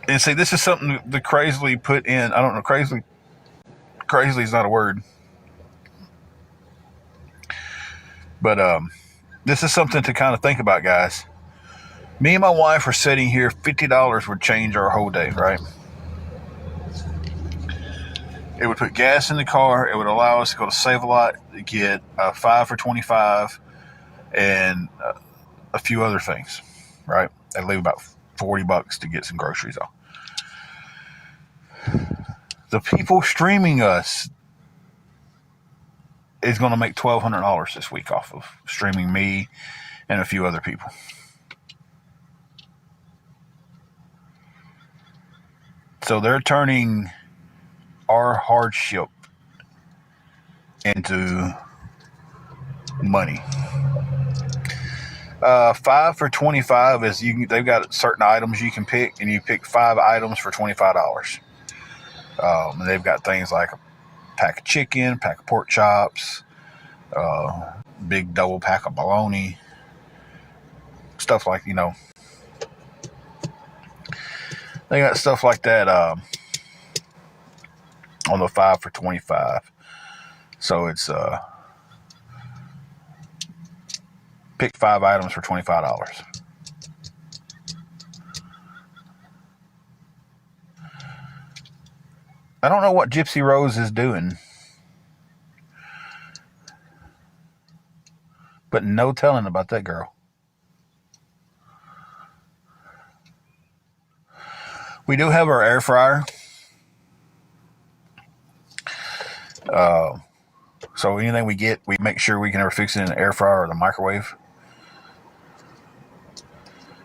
And see, this is something the crazily put in. I don't know, crazily is not a word, but this is something to kind of think about, guys. Me and my wife are sitting here. $50 would change our whole day, right? It would put gas in the car. It would allow us to go to Save-A-Lot to get 5 for $25 and a few other things, right? That'd leave about $40 to get some groceries off. The people streaming us is going to make $1,200 this week off of streaming me and a few other people. So they're turning our hardship into money. 5 for $25 is they've got certain items you can pick, and you pick 5 items for $25. And they've got things like a pack of chicken, pack of pork chops, big double pack of bologna, stuff like, they got stuff like that on the 5 for $25. So it's pick 5 items for $25. I don't know what Gypsy Rose is doing, but no telling about that girl. We do have our air fryer. So anything we get, we make sure we can ever fix it in an air fryer or the microwave.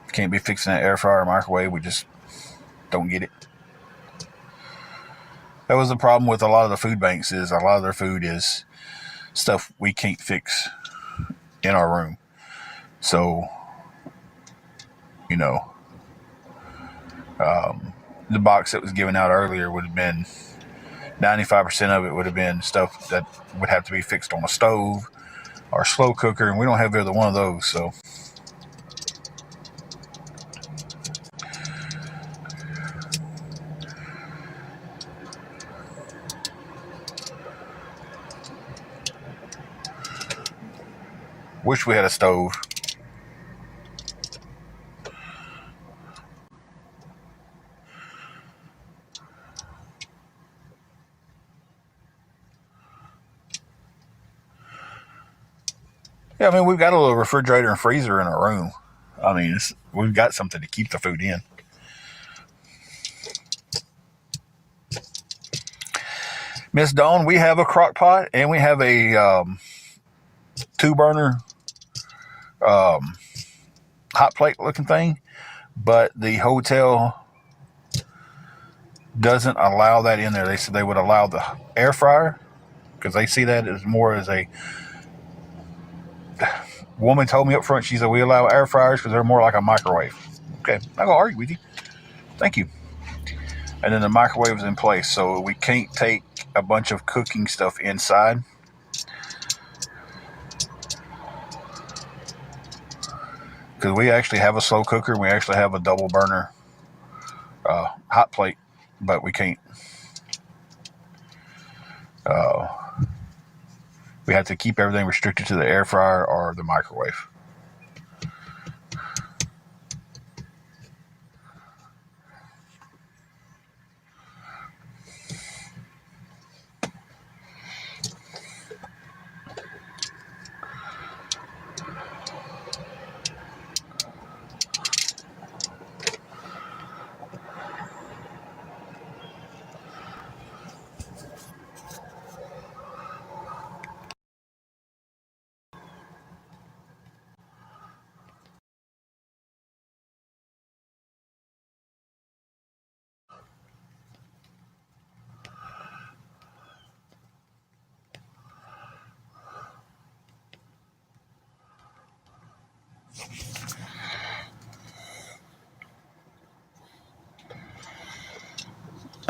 If can't be fixed in an air fryer or microwave, we just don't get it. That was the problem with a lot of the food banks, is a lot of their food is stuff we can't fix in our room. So, the box that was given out earlier would have been 95% of it would have been stuff that would have to be fixed on a stove or a slow cooker, and we don't have either one of those. So wish we had a stove. Yeah, I mean, we've got a little refrigerator and freezer in our room. I mean, we've got something to keep the food in. Miss Dawn, we have a crock pot and we have a 2-burner hot plate looking thing, but the hotel doesn't allow that in there. They said they would allow the air fryer because they see that as more as a woman told me up front. She said we allow air fryers because they're more like a microwave. Okay, I'm not gonna argue with you. Thank you. And then the microwave is in place, so we can't take a bunch of cooking stuff inside. Because we actually have a slow cooker and we actually have a double burner hot plate, but we can't. We have to keep everything restricted to the air fryer or the microwave.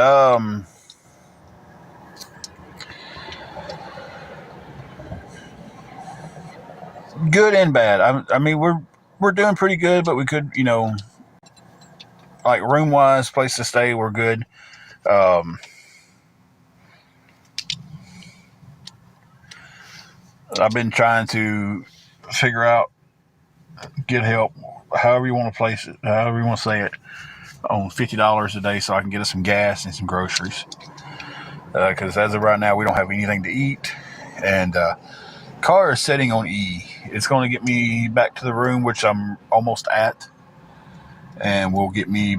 Um, Good and bad. I mean, we're doing pretty good, but we could, like room wise, place to stay, we're good. Um, I've been trying to figure out, get help, however you want to place it, however you want to say it, on $50 a day, so I can get us some gas and some groceries. Because as of right now, we don't have anything to eat, and car is setting on E. It's going to get me back to the room, which I'm almost at, and will get me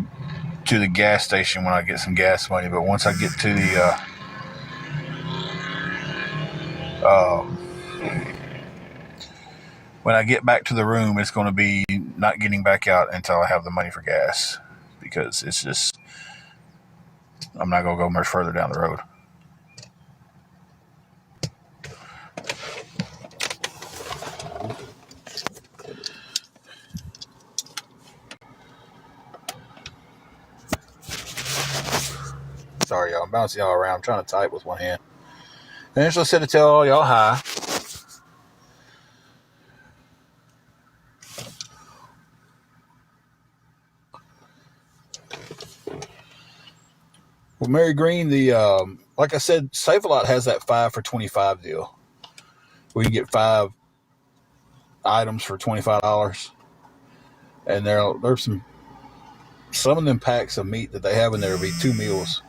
to the gas station when I get some gas money. But once I get to the when I get back to the room, it's going to be not getting back out until I have the money for gas, because it's just, I'm not going to go much further down the road. Sorry, y'all. I'm bouncing y'all around. I'm trying to type with one hand. And just said to tell all y'all hi. Well, Mary Green, like I said, Save a Lot has that 5 for 25 deal. We can get 5 items for $25, and there's some of them packs of meat that they have in there will be 2 meals.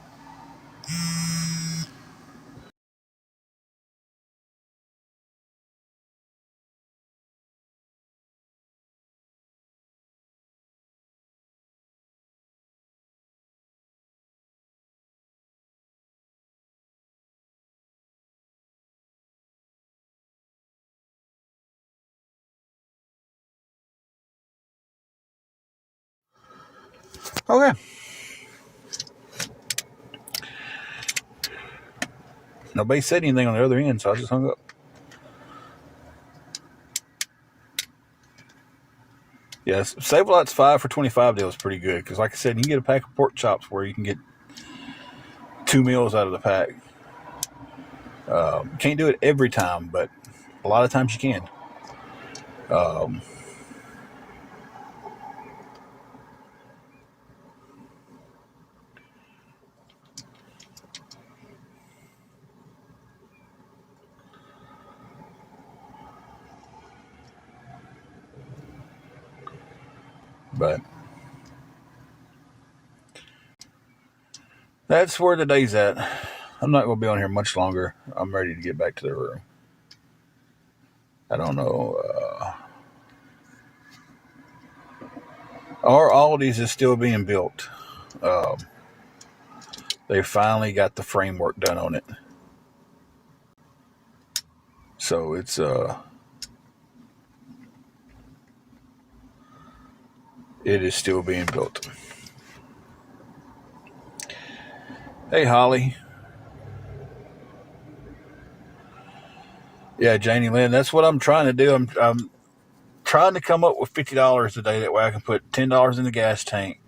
Okay. Nobody said anything on the other end, so I just hung up. Yes, Save a Lot's 5 for 25 deal is pretty good, because like I said, you can get a pack of pork chops where you can get 2 meals out of the pack. Can't do it every time, but a lot of times you can. Um, but that's where the day's at. I'm not going to be on here much longer. I'm ready to get back to the room. I don't know. Our Aldi's is still being built. Um, they finally got the framework done on it. So it is still being built. Hey, Holly. Yeah, Janie Lynn. That's what I'm trying to do. I'm trying to come up with $50 a day. That way I can put $10 in the gas tank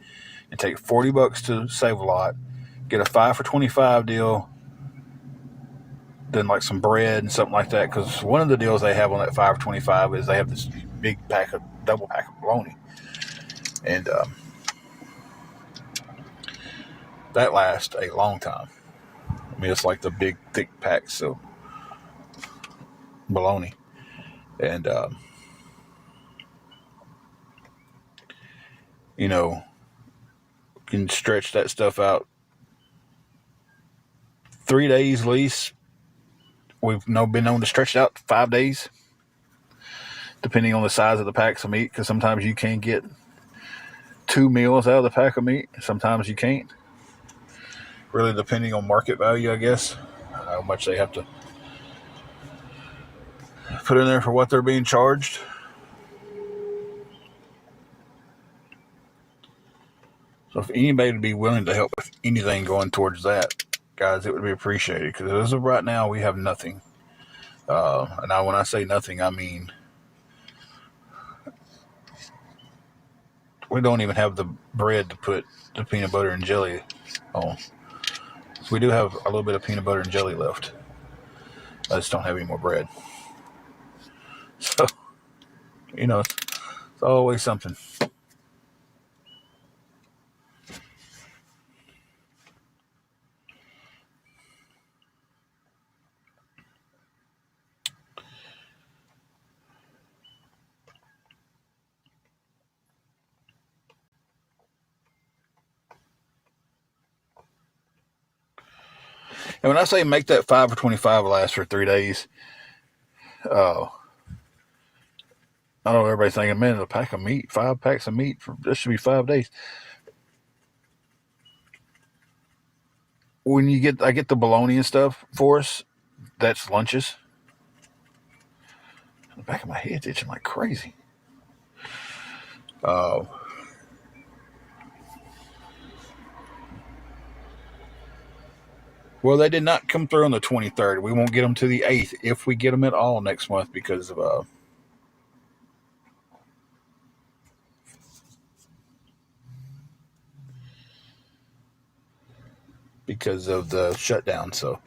and take $40 to Save a Lot, get a 5 for 25 deal, then like some bread and something like that. Because one of the deals they have on that 5 for 25 is they have this big double pack of bologna, and that lasts a long time. I mean, it's like the big thick packs of bologna, and can stretch that stuff out 3 days at least. We've been known to stretch it out 5 days, depending on the size of the packs of meat, because sometimes you can get 2 meals out of the pack of meat. Sometimes you can't. Really depending on market value, I guess. How much they have to put in there for what they're being charged. So if anybody would be willing to help with anything going towards that, guys, it would be appreciated. Because as of right now, we have nothing. And when I say nothing, I mean we don't even have the bread to put the peanut butter and jelly on. We do have a little bit of peanut butter and jelly left. I just don't have any more bread. So, it's always something. And when I say make that 5 for 25 last for 3 days, I don't know, everybody's thinking, man, a pack of meat, 5 packs of meat, this should be 5 days. When I get the bologna and stuff for us, that's lunches. The back of my head's itching like crazy. Well, they did not come through on the 23rd. We won't get them to the 8th if we get them at all next month because of the shutdown. So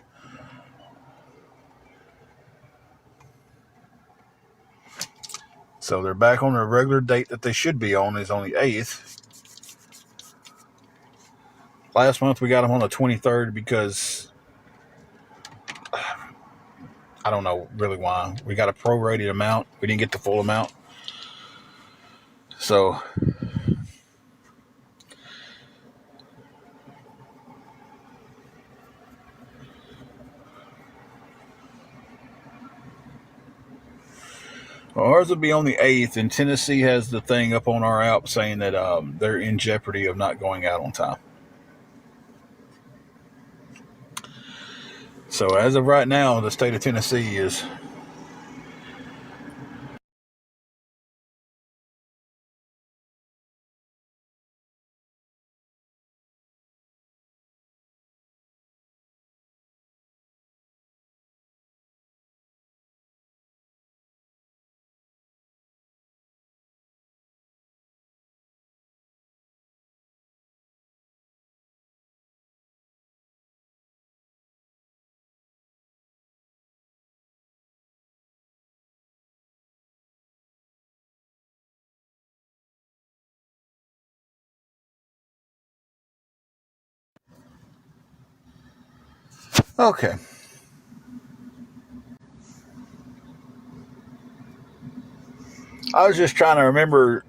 they're back on their regular date that they should be on is on the 8th. Last month we got them on the 23rd because I don't know really why. We got a prorated amount. We didn't get the full amount. So ours will be on the 8th, and Tennessee has the thing up on our app saying that they're in jeopardy of not going out on time. So as of right now, the state of Tennessee is okay. I was just trying to remember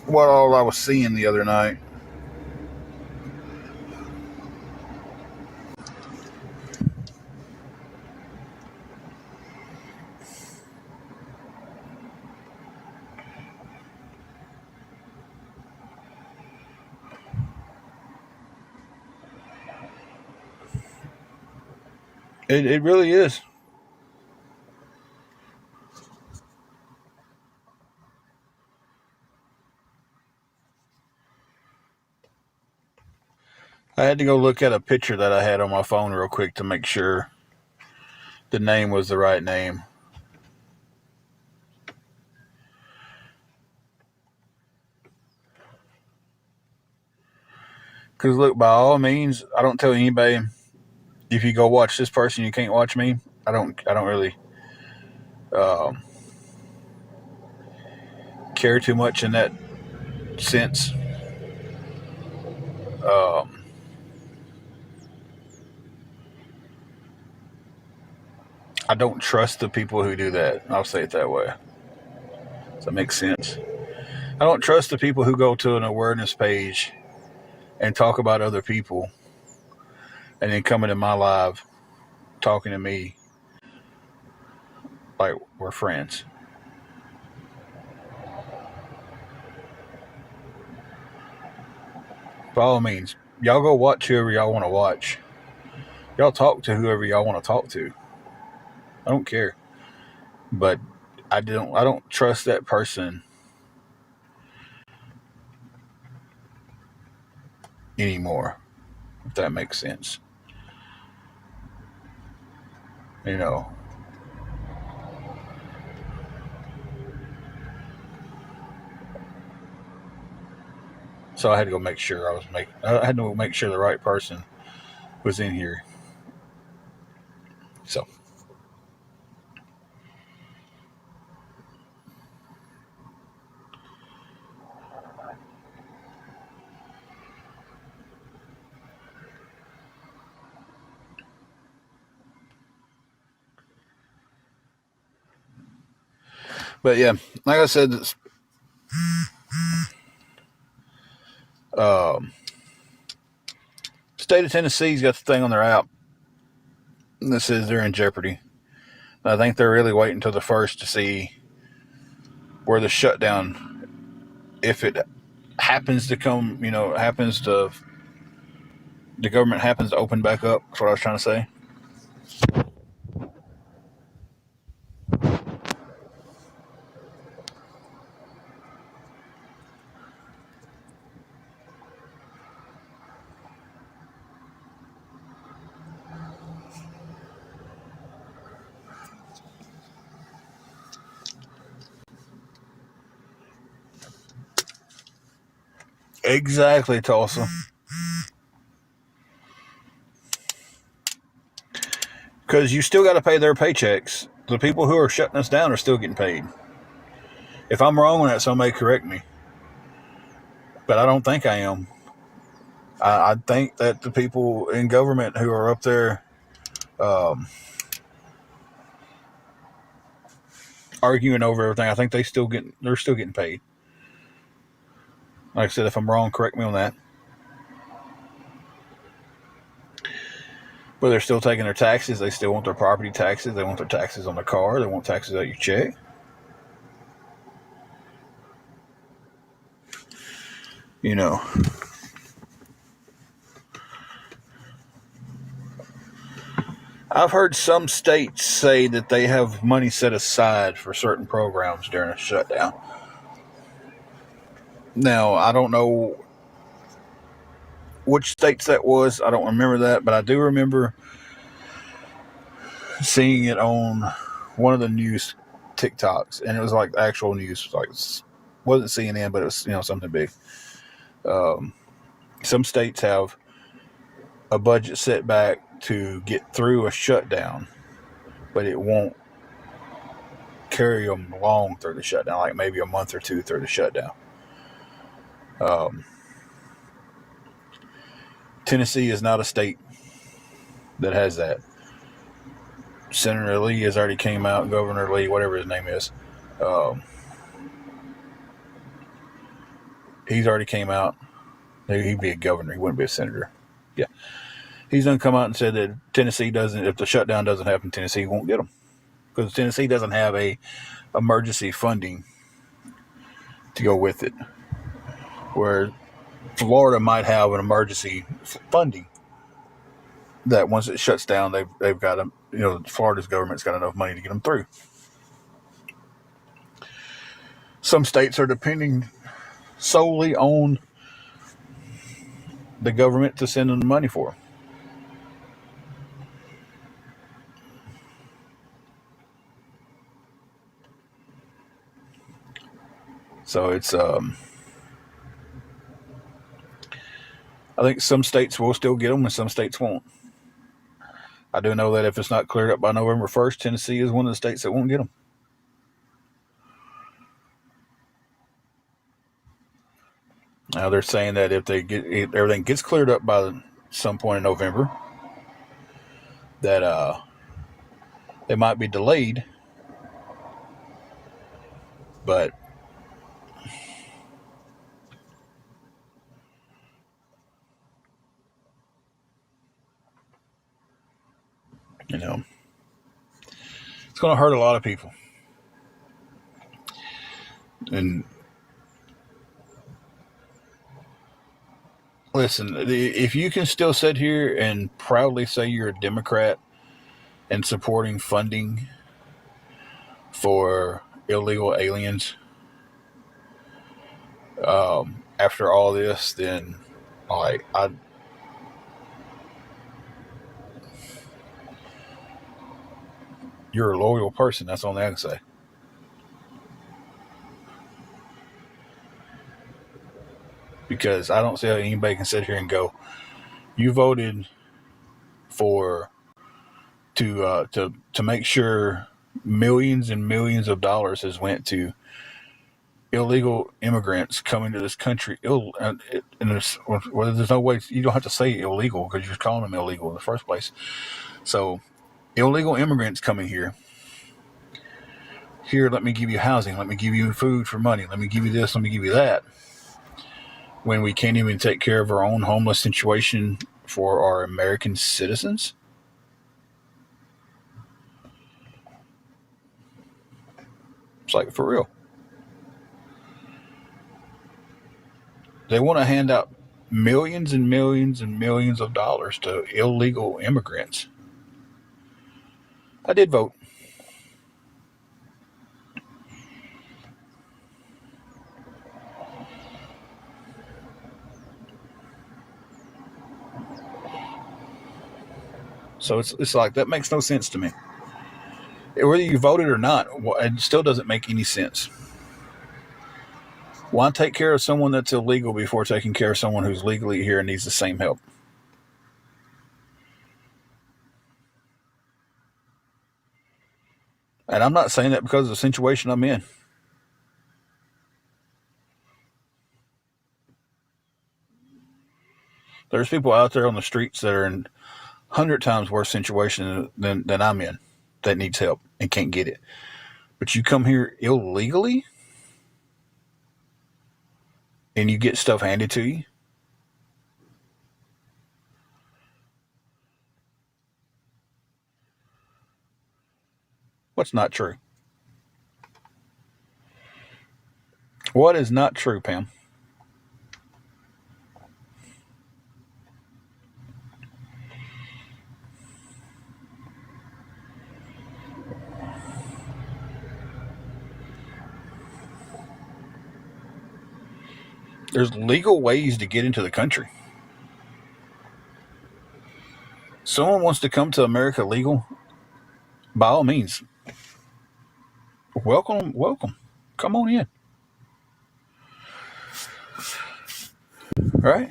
what all I was seeing the other night. It really is. I had to go look at a picture that I had on my phone real quick to make sure the name was the right name. Because look, by all means, I don't tell anybody if you go watch this person, you can't watch me. I don't really um, care too much in that sense. Um, I don't trust the people who do that. I'll say it that way. Does that make sense? I don't trust the people who go to an awareness page and talk about other people and then come into my live talking to me like we're friends. By all means, y'all go watch whoever y'all want to watch. Y'all talk to whoever y'all want to talk to. I don't care. But I don't trust that person anymore, if that makes sense. You know. So I had to go make sure I had to make sure the right person was in here. So, but yeah, like I said, um, state of Tennessee's got the thing on their app that says they're in jeopardy. I think they're really waiting until the first to see where the shutdown, if it happens to come, the government happens to open back up. That's what I was trying to say. Exactly, Tulsa. Because you still got to pay their paychecks. The people who are shutting us down are still getting paid. If I'm wrong on that, somebody correct me. But I don't think I am. I think that the people in government who are up there um, arguing over everything, I think they're still getting paid. Like I said, if I'm wrong, correct me on that. But they're still taking their taxes. They still want their property taxes. They want their taxes on the car. They want taxes out your check. You know. I've heard some states say that they have money set aside for certain programs during a shutdown. Now, I don't know which states that was. I don't remember that, but I do remember seeing it on one of the news TikToks, and it was like actual news. Like, it wasn't CNN, but it was something big. Some states have a budget setback to get through a shutdown, but it won't carry them long through the shutdown, like maybe a month or two through the shutdown. Um, Tennessee is not a state that has that. Senator Lee has already came out, Governor Lee, whatever his name is. Um, he's already came out. He'd be a governor. He wouldn't be a senator. Yeah. He's done come out and said that Tennessee doesn't, if the shutdown doesn't happen, Tennessee won't get them. Because Tennessee doesn't have a emergency funding to go with it. Where Florida might have an emergency funding that once it shuts down, they've got them. Florida's government's got enough money to get them through. Some states are depending solely on the government to send them the money for them. So it's I think some states will still get them and some states won't. I do know that if it's not cleared up by November 1st, Tennessee is one of the states that won't get them. Now they're saying that if everything gets cleared up by some point in November, that it might be delayed, but it's going to hurt a lot of people. And listen, if you can still sit here and proudly say you're a Democrat and supporting funding for illegal aliens after all this, then you're a loyal person. That's all I can say. Because I don't see how anybody can sit here and go, you voted for to make sure millions and millions of dollars has went to illegal immigrants coming to this country. There's no way you don't have to say illegal because you're calling them illegal in the first place. So illegal immigrants coming here. Here, let me give you housing. Let me give you food for money. Let me give you this. Let me give you that. When we can't even take care of our own homeless situation for our American citizens. It's like, for real. They want to hand out millions and millions and millions of dollars to illegal immigrants. I did vote. So it's like, that makes no sense to me. Whether you voted or not, it still doesn't make any sense. Why take care of someone that's illegal before taking care of someone who's legally here and needs the same help? And I'm not saying that because of the situation I'm in. There's people out there on the streets that are in 100 times worse situation than I'm in, that needs help and can't get it. But you come here illegally and you get stuff handed to you. What's not true? What is not true, Pam? There's legal ways to get into the country. Someone wants to come to America legal, by all means, welcome, welcome. Come on in. All right?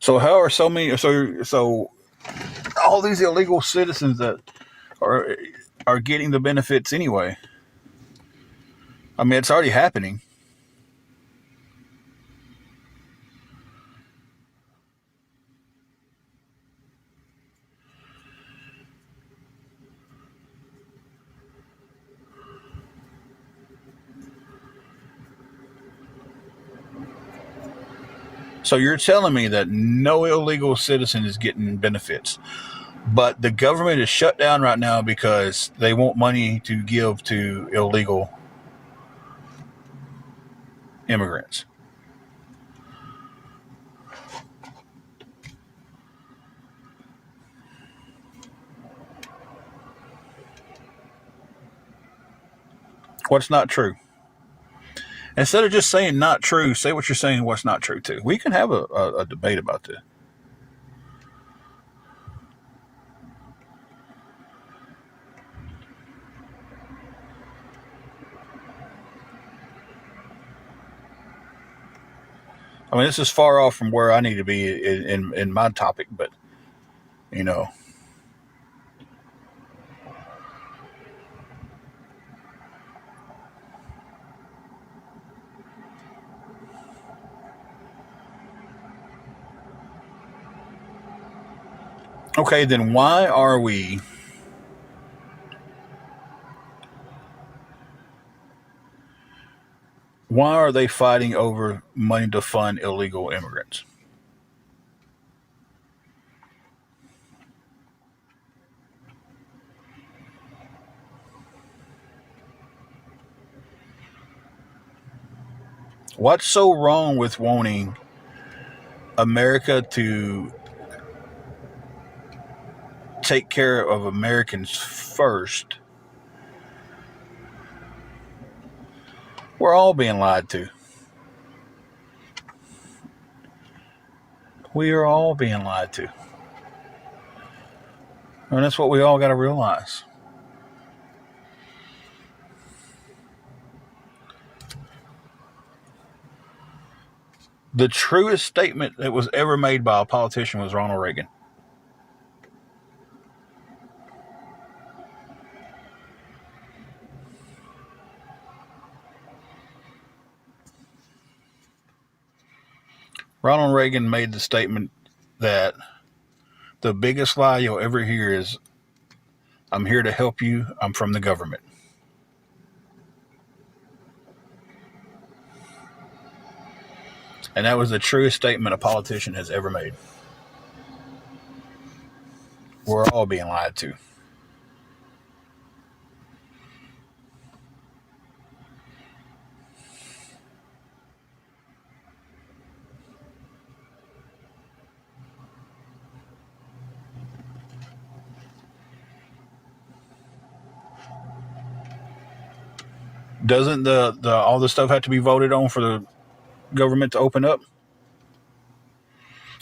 So how are so many so all these illegal citizens that are are getting the benefits anyway? I mean, it's already happening. So you're telling me that no illegal citizen is getting benefits, but the government is shut down right now because they want money to give to illegal immigrants. What's not true? Instead of just saying not true, say what you're saying what's not true too. We can have a debate about this. I mean, this is far off from where I need to be in my topic, but you know. Okay, then why are they fighting over money to fund illegal immigrants? What's so wrong with wanting America to take care of Americans first? We're all being lied to. We are all being lied to. And that's what we all got to realize. The truest statement that was ever made by a politician was Ronald Reagan. Ronald Reagan made the statement that the biggest lie you'll ever hear is, I'm here to help you, I'm from the government. And that was the truest statement a politician has ever made. We're all being lied to. Doesn't the all the stuff have to be voted on for the government to open up?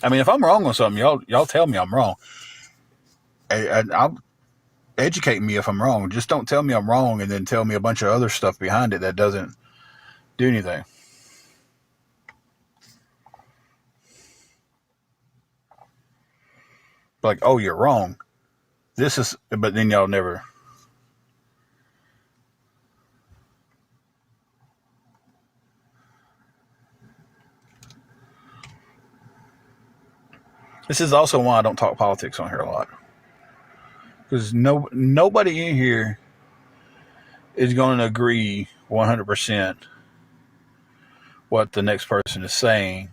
I mean, if I'm wrong on something, y'all tell me I'm wrong. I'll educate me if I'm wrong. Just don't tell me I'm wrong and then tell me a bunch of other stuff behind it that doesn't do anything. Like, oh, you're wrong. This is, but then y'all never. This is also why I don't talk politics on here a lot. Because nobody in here is going to agree 100% what the next person is saying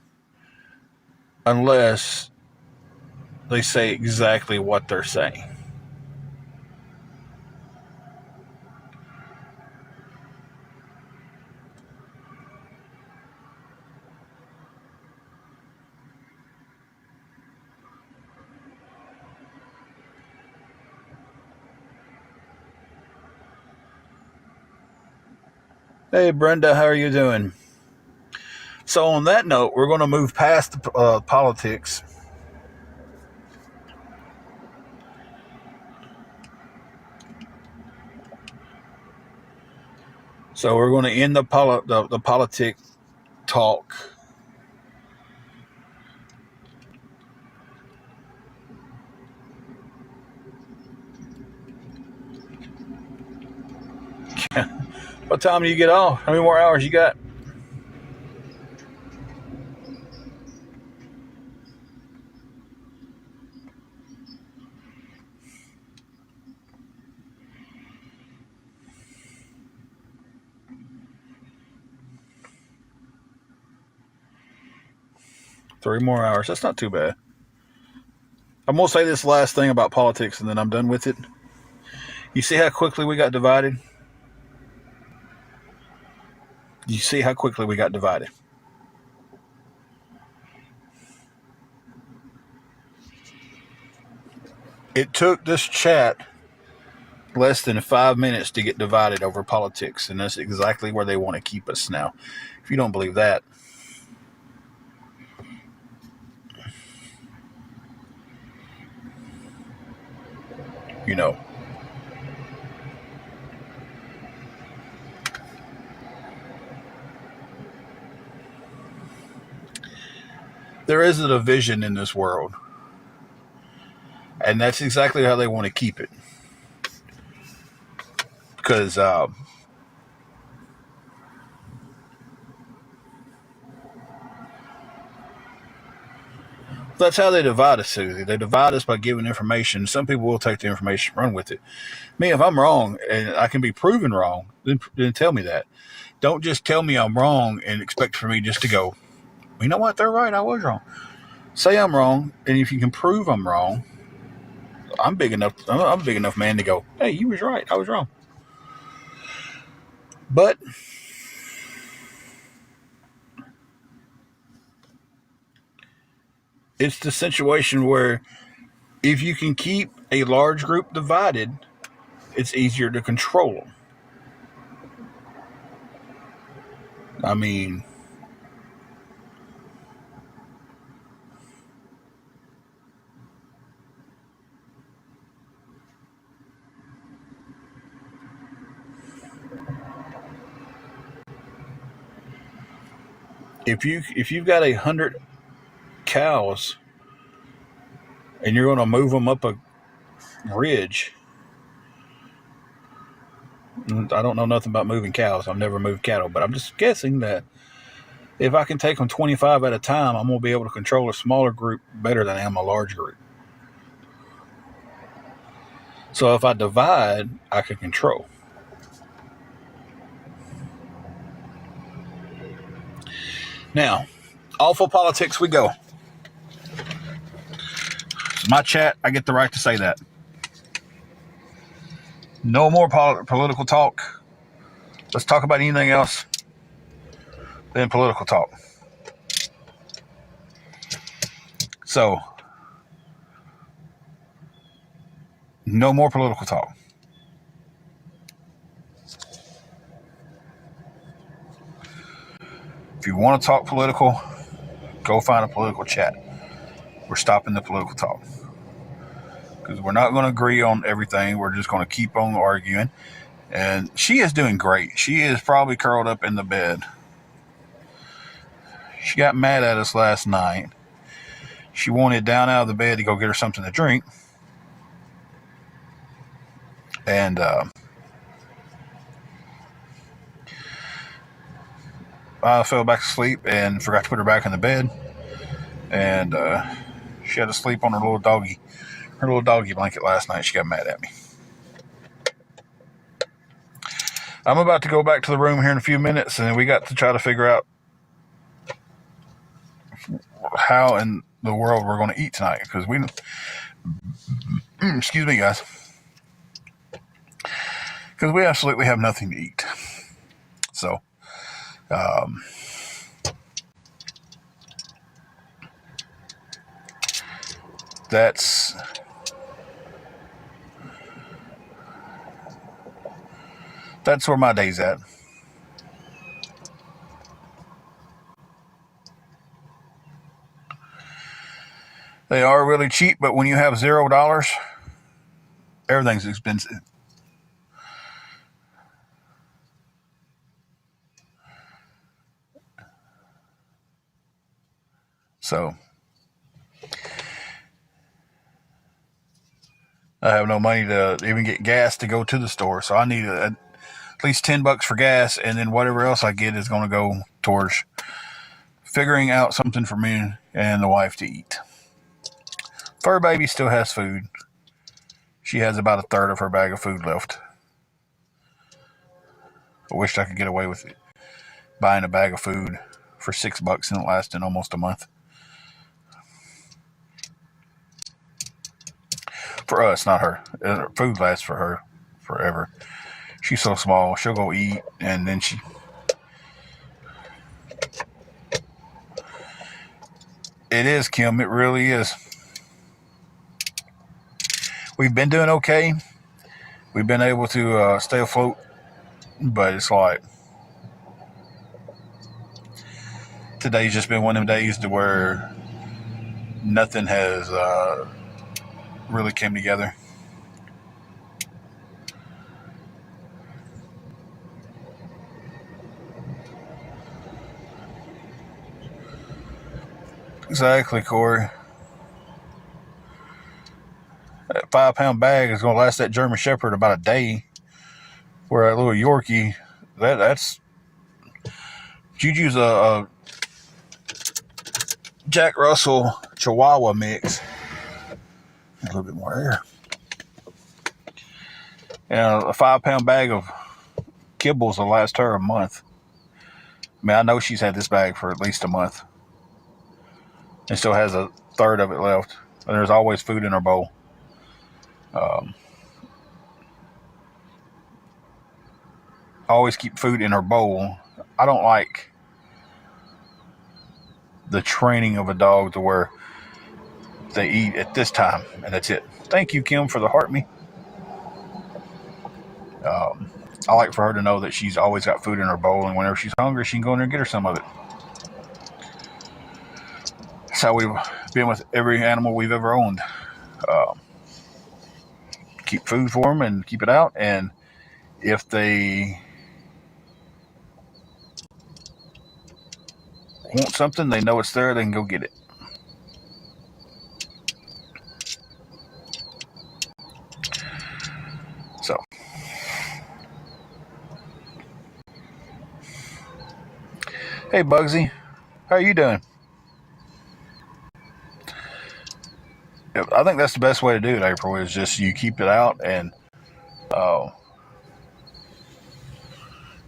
unless they say exactly what they're saying. Hey, Brenda, how are you doing? So, on that note, we're going to move past politics. So, we're going to end the politic talk. What time do you get off? How many more hours you got? Three more hours. That's not too bad. I'm going to say this last thing about politics and then I'm done with it. You see how quickly we got divided? You see how quickly we got divided? It took this chat less than 5 minutes to get divided over politics, and that's exactly where they want to keep us now. If you don't believe that, you know. There is a division in this world, and that's exactly how they want to keep it. Because that's how they divide us, Susie. They divide us by giving information. Some people will take the information and run with it. Me, if I'm wrong and I can be proven wrong, then tell me that. Don't just tell me I'm wrong and expect for me just to go, you know what, they're right, I was wrong. Say I'm wrong, and if you can prove I'm wrong, I'm big enough. I'm a big enough man to go, hey, you was right, I was wrong. But it's the situation where if you can keep a large group divided, it's easier to control them. I mean, if you've got 100 cows and you're going to move them up a ridge, I don't know nothing about moving cows. I've never moved cattle, but I'm just guessing that if I can take them 25 at a time, I'm going to be able to control a smaller group better than I am a large group. So if I divide, I can control. Now, awful politics we go. It's my chat. I get the right to say that. No more political talk. Let's talk about anything else than political talk. So, no more political talk. If you want to talk political, go find a political chat. We're stopping the political talk. Because we're not going to agree on everything. We're just going to keep on arguing. And she is doing great. She is probably curled up in the bed. She got mad at us last night. She wanted down out of the bed to go get her something to drink. And I fell back asleep and forgot to put her back in the bed. And she had to sleep on her little doggy blanket last night. She got mad at me. I'm about to go back to the room here in a few minutes, and we got to try to figure out how in the world we're going to eat tonight, because we excuse me, guys, because we absolutely have nothing to eat. So that's where my day's at. They are really cheap, but when you have $0, everything's expensive. So I have no money to even get gas to go to the store. So I need at least $10 for gas, and then whatever else I get is going to go towards figuring out something for me and the wife to eat. Fur baby still has food. She has about a third of her bag of food left. I wished I could get away with it, buying a bag of food for $6 and it lasted almost a month. For us, not her. Food lasts for her forever. She's so small. She'll go eat, and then It is, Kim. It really is. We've been doing okay. We've been able to stay afloat, but it's like today's just been one of them days to where nothing has really came together. Exactly, Corey. That 5-pound bag is going to last that German Shepherd about a day. Where that little Yorkie, that's Juju's a Jack Russell Chihuahua mix. A little bit more air. And a 5-pound bag of kibbles will last her a month. I mean, I know she's had this bag for at least a month. And still has a third of it left. And there's always food in her bowl. Always keep food in her bowl. I don't like the training of a dog to where they eat at this time and that's it. Thank you, Kim, for the heart me. I like for her to know that she's always got food in her bowl, and whenever she's hungry, she can go in there and get her some of it. That's how we've been with every animal we've ever owned. Keep food for them and keep it out, and if they want something, they know it's there, they can go get it. So, hey Bugsy, how are you doing? I think that's the best way to do it, April, is just you keep it out and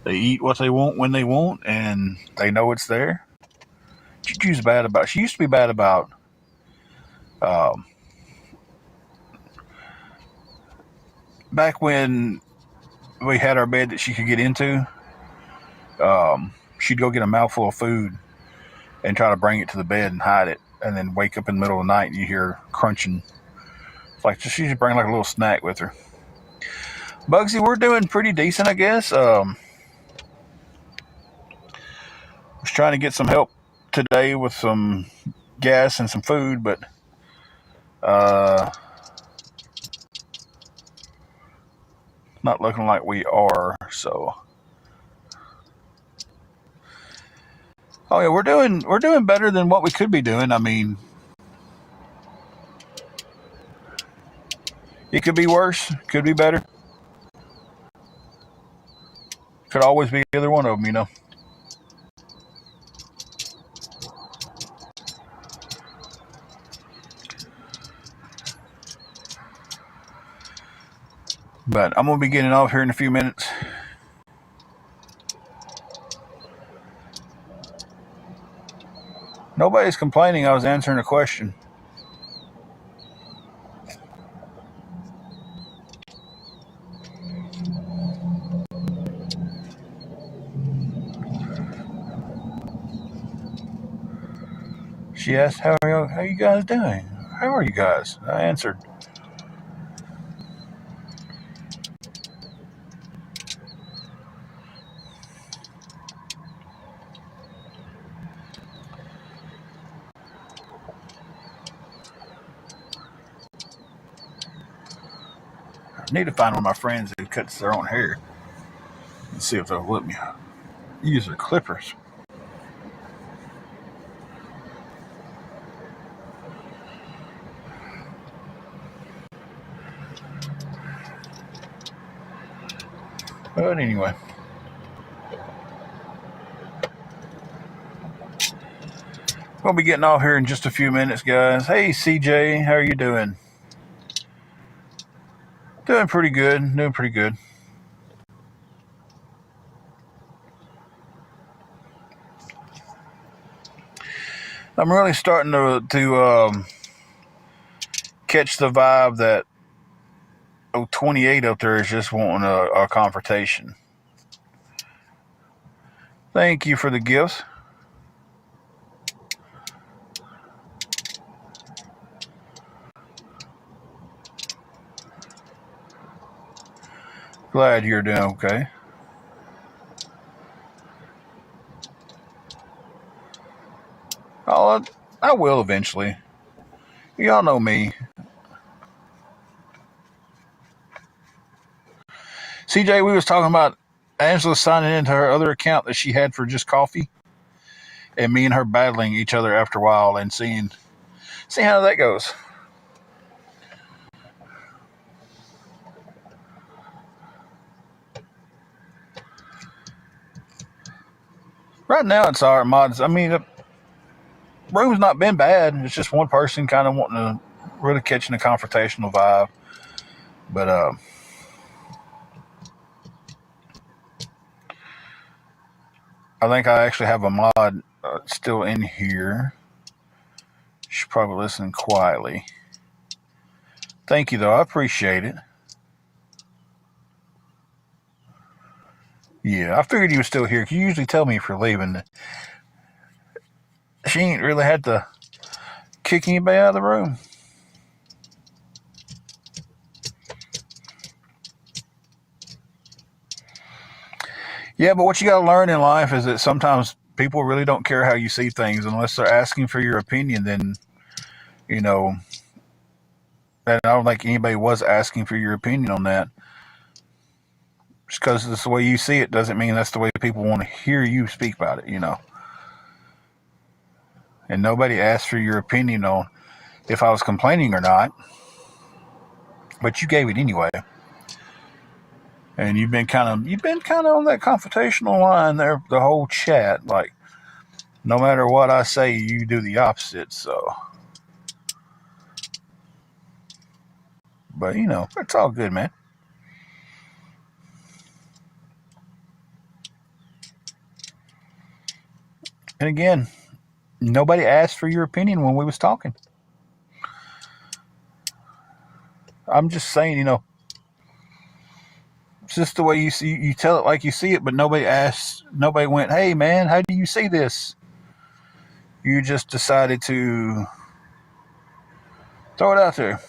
they eat what they want when they want, and they know it's there. She used to be bad about um, back when we had our bed that she could get into. She'd go get a mouthful of food and try to bring it to the bed and hide it, and then wake up in the middle of the night and you hear her crunching. It's like she should bring like a little snack with her. Bugsy, we're doing pretty decent, I guess. Was trying to get some help today with some gas and some food, but not looking like we are. So, oh yeah, we're doing better than what we could be doing. I mean, it could be worse, could be better, could always be either one of them, you know. But I'm gonna be getting off here in a few minutes. Nobody's complaining. I was answering a question. She asked, how you guys doing? How are you guys? I answered. I need to find one of my friends who cuts their own hair and see if they'll let me use their clippers. But anyway, we'll be getting off here in just a few minutes, guys. Hey, CJ, how are you doing? Doing pretty good. Doing pretty good. I'm really starting to catch the vibe that 28 up there is just wanting a confrontation. Thank you for the gifts. Glad you're doing okay. I will eventually. Y'all know me. CJ, we was talking about Angela signing into her other account that she had for just coffee, and me and her battling each other after a while and seeing how that goes. Right now, it's all right, mods. I mean, the room's not been bad. It's just one person kind of wanting to really catching a confrontational vibe. But I think I actually have a mod still in here. She's probably listening quietly. Thank you, though. I appreciate it. Yeah, I figured you were still here. You usually tell me if you're leaving. She ain't really had to kick anybody out of the room. Yeah, but what you got to learn in life is that sometimes people really don't care how you see things unless they're asking for your opinion. Then, you know, and I don't think anybody was asking for your opinion on that. Just because it's the way you see it doesn't mean that's the way people want to hear you speak about it, you know. and nobody asked for your opinion on if I was complaining or not, but you gave it anyway. And you've been kind of on that confrontational line there the whole chat. Like, no matter what I say, you do the opposite. So, but it's all good, man. And again, nobody asked for your opinion when we was talking. I'm just saying, it's just the way you tell it like you see it, but nobody asked, nobody went, hey man, how do you see this? You just decided to throw it out there.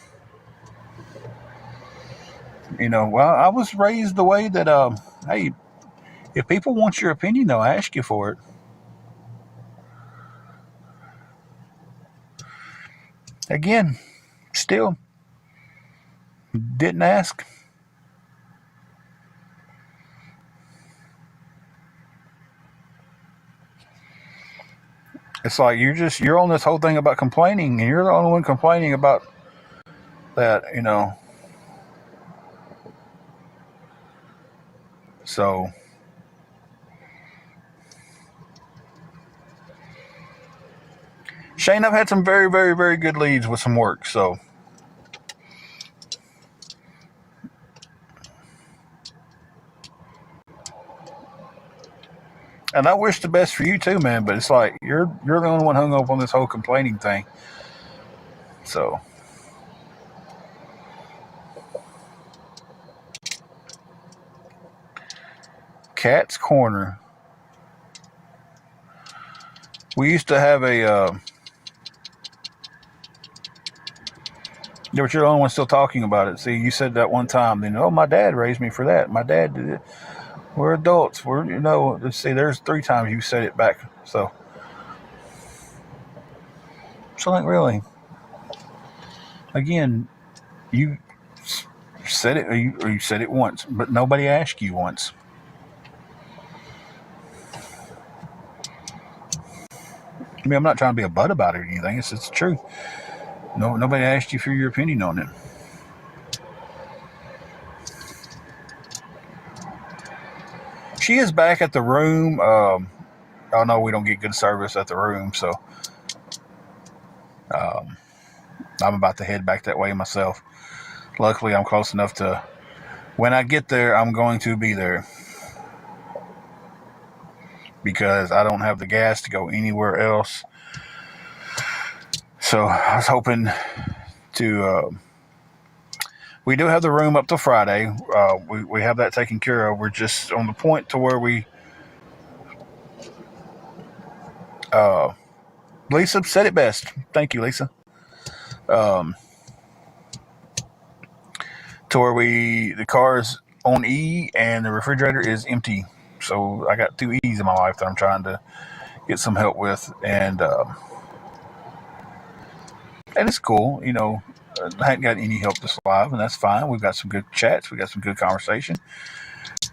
Well, I was raised the way that, hey, if people want your opinion, they'll ask you for it. Again, still didn't ask. It's like you're on this whole thing about complaining, and you're the only one complaining about that, So, Shane, I've had some very, very, very good leads with some work, so. And I wish the best for you too, man, but it's like you're the only one hung up on this whole complaining thing. So. Cat's Corner. We used to have a. But you're the only one still talking about it. See, you said that one time. My dad raised me for that. My dad did it. We're adults. Let's see, there's 3 times you said it back. So like, really. Again, you said it, or you said it once, but nobody asked you once. I mean, I'm not trying to be a butt about it or anything. It's the truth. Nobody asked you for your opinion on it. She is back at the room. I know we don't get good service at the room, so I'm about to head back that way myself. Luckily, I'm close enough to, when I get there, I'm going to be there. Because I don't have the gas to go anywhere else. So I was hoping to, we do have the room up till Friday. We have that taken care of. We're just on the point to where we, Lisa said it best. Thank you, Lisa. To where the car is on E and the refrigerator is empty. So I got 2 E's in my life that I'm trying to get some help with, and it's cool. I hadn't got any help this live, and that's fine. We've got some good chats. We got some good conversation.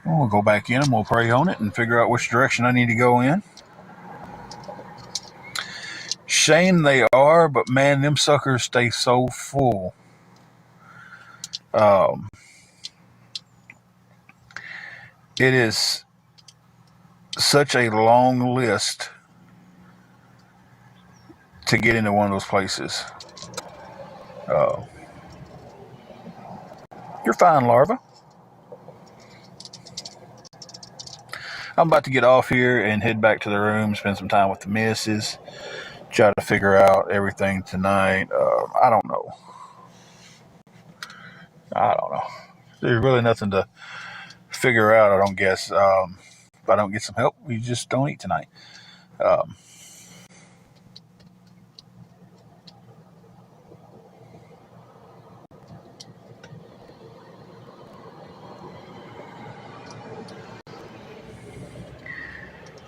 We'll go back in and we'll pray on it and figure out which direction I need to go in. Shane, they are, but man, them suckers stay so full. It is such a long list to get into one of those places. You're fine, Larva. I'm about to get off here and head back to the room, spend some time with the missus, try to figure out everything tonight. I don't know. There's really nothing to figure out, I don't guess. If I don't get some help, we just don't eat tonight.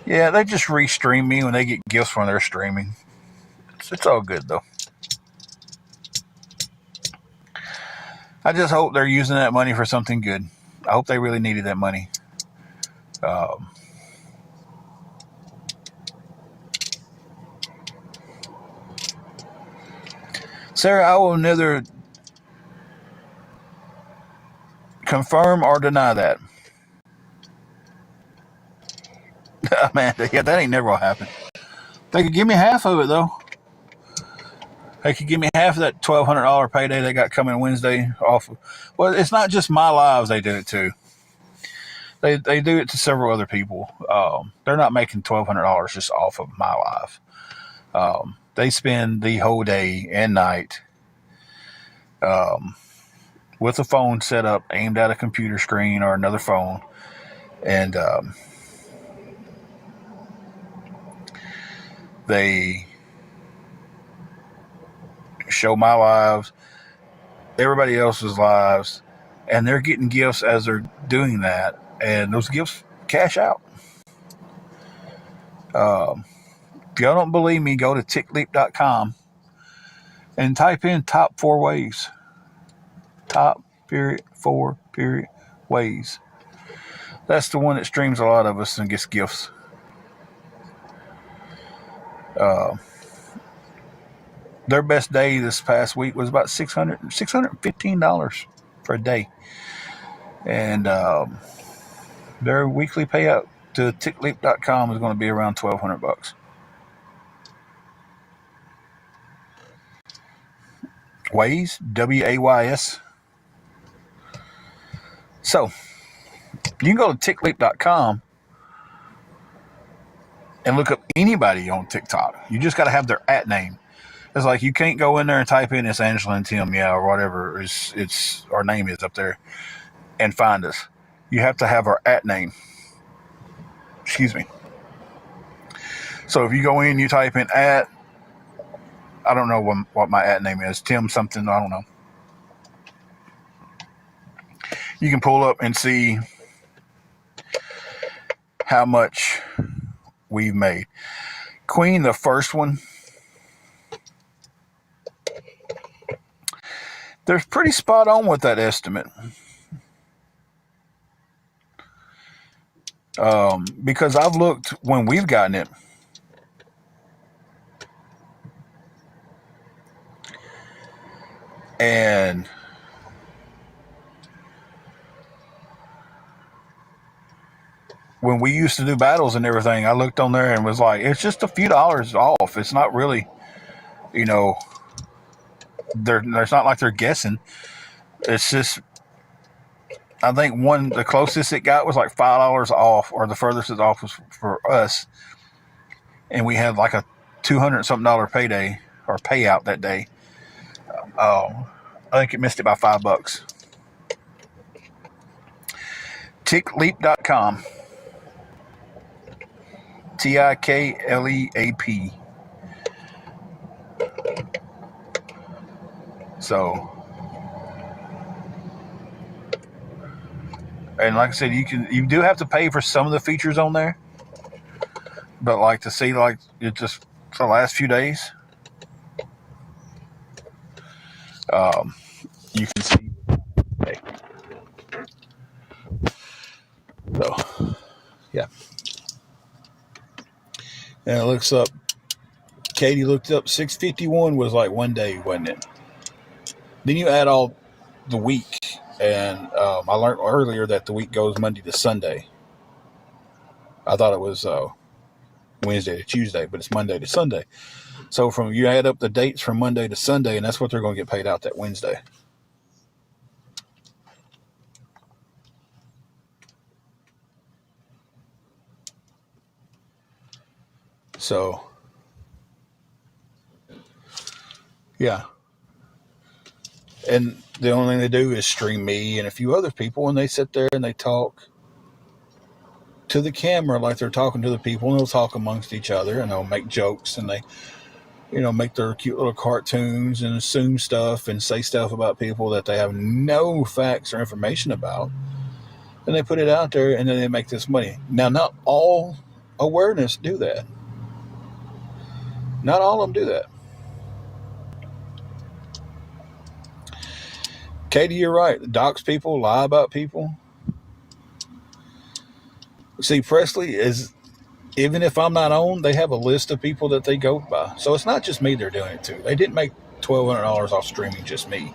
Yeah, they just restream me when they get gifts when they're streaming. It's all good, though. I just hope they're using that money for something good. I hope they really needed that money. Sarah, I will neither confirm or deny that. Man, yeah, that ain't never gonna happen. They could give me half of it though. They could give me half of that $1,200 payday they got coming Wednesday off of. Well, it's not just my lives they do it to. They do it to several other people. They're not making $1,200 just off of my life. They spend the whole day and night with a phone set up aimed at a computer screen or another phone, and they show my lives, everybody else's lives, and they're getting gifts as they're doing that, and those gifts cash out. If y'all don't believe me, go to tickleap.com and type in top 4 ways. Top, period, 4, period, ways. That's the one that streams a lot of us and gets gifts. Their best day this past week was about $615 for a day. And their weekly payout to tickleap.com is going to be around $1,200. Ways, W-A-Y-S. So, you can go to tickleap.com and look up anybody on TikTok. You just got to have their @ name. It's like you can't go in there and type in it's Angela and Tim, or whatever it's our name is up there, and find us. You have to have our @ name. Excuse me. So if you go in, you type in @ I don't know what my @ name is. Tim something, I don't know. You can pull up and see how much we've made. Queen, the first one, they're pretty spot on with that estimate. Because I've looked when we've gotten it. And when we used to do battles and everything, I looked on there and was like, it's just a few dollars off. It's not really, there's not like they're guessing. It's just, I think the closest it got was like $5 off, or the furthest it off was for us. And we had like a $200-something payday or payout that day. I think it missed it by $5. Tickleap.com. TIKLEAP. So, and like I said, you do have to pay for some of the features on there, but like to see like it just for the last few days, you can see. Okay. So, yeah. And it looks up. Katie looked up 651 was like one day, wasn't it? Then you add all the week, and I learned earlier that the week goes Monday to Sunday. I thought it was Wednesday to Tuesday, but it's Monday to Sunday. So you add up the dates from Monday to Sunday, and that's what they're going to get paid out that Wednesday. So, yeah. And the only thing they do is stream me and a few other people, and they sit there and they talk to the camera like they're talking to the people, and they'll talk amongst each other, and they'll make jokes, and they, make their cute little cartoons and assume stuff and say stuff about people that they have no facts or information about. And they put it out there, and then they make this money. Now, not all awareness do that. Not all of them do that. Katie, you're right. Dox people, lie about people. See, Presley is, even if I'm not on, they have a list of people that they go by. So it's not just me they're doing it to. They didn't make $1,200 off streaming just me.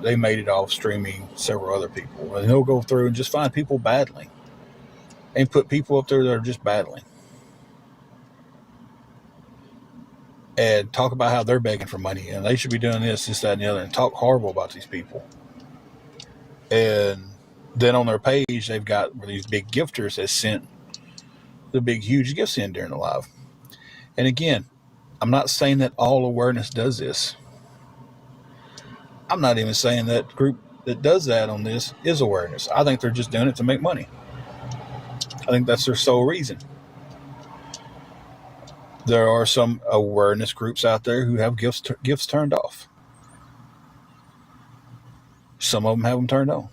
They made it off streaming several other people. And they'll go through and just find people battling and put people up there that are just battling and talk about how they're begging for money and they should be doing this, that, and the other, and talk horrible about these people. And then on their page, they've got these big gifters that sent the big, huge gifts in during the live. And again, I'm not saying that all awareness does this. I'm not even saying that group that does that on this is awareness. I think they're just doing it to make money. I think that's their sole reason. There are some awareness groups out there who have gifts turned off. Some of them have them turned on.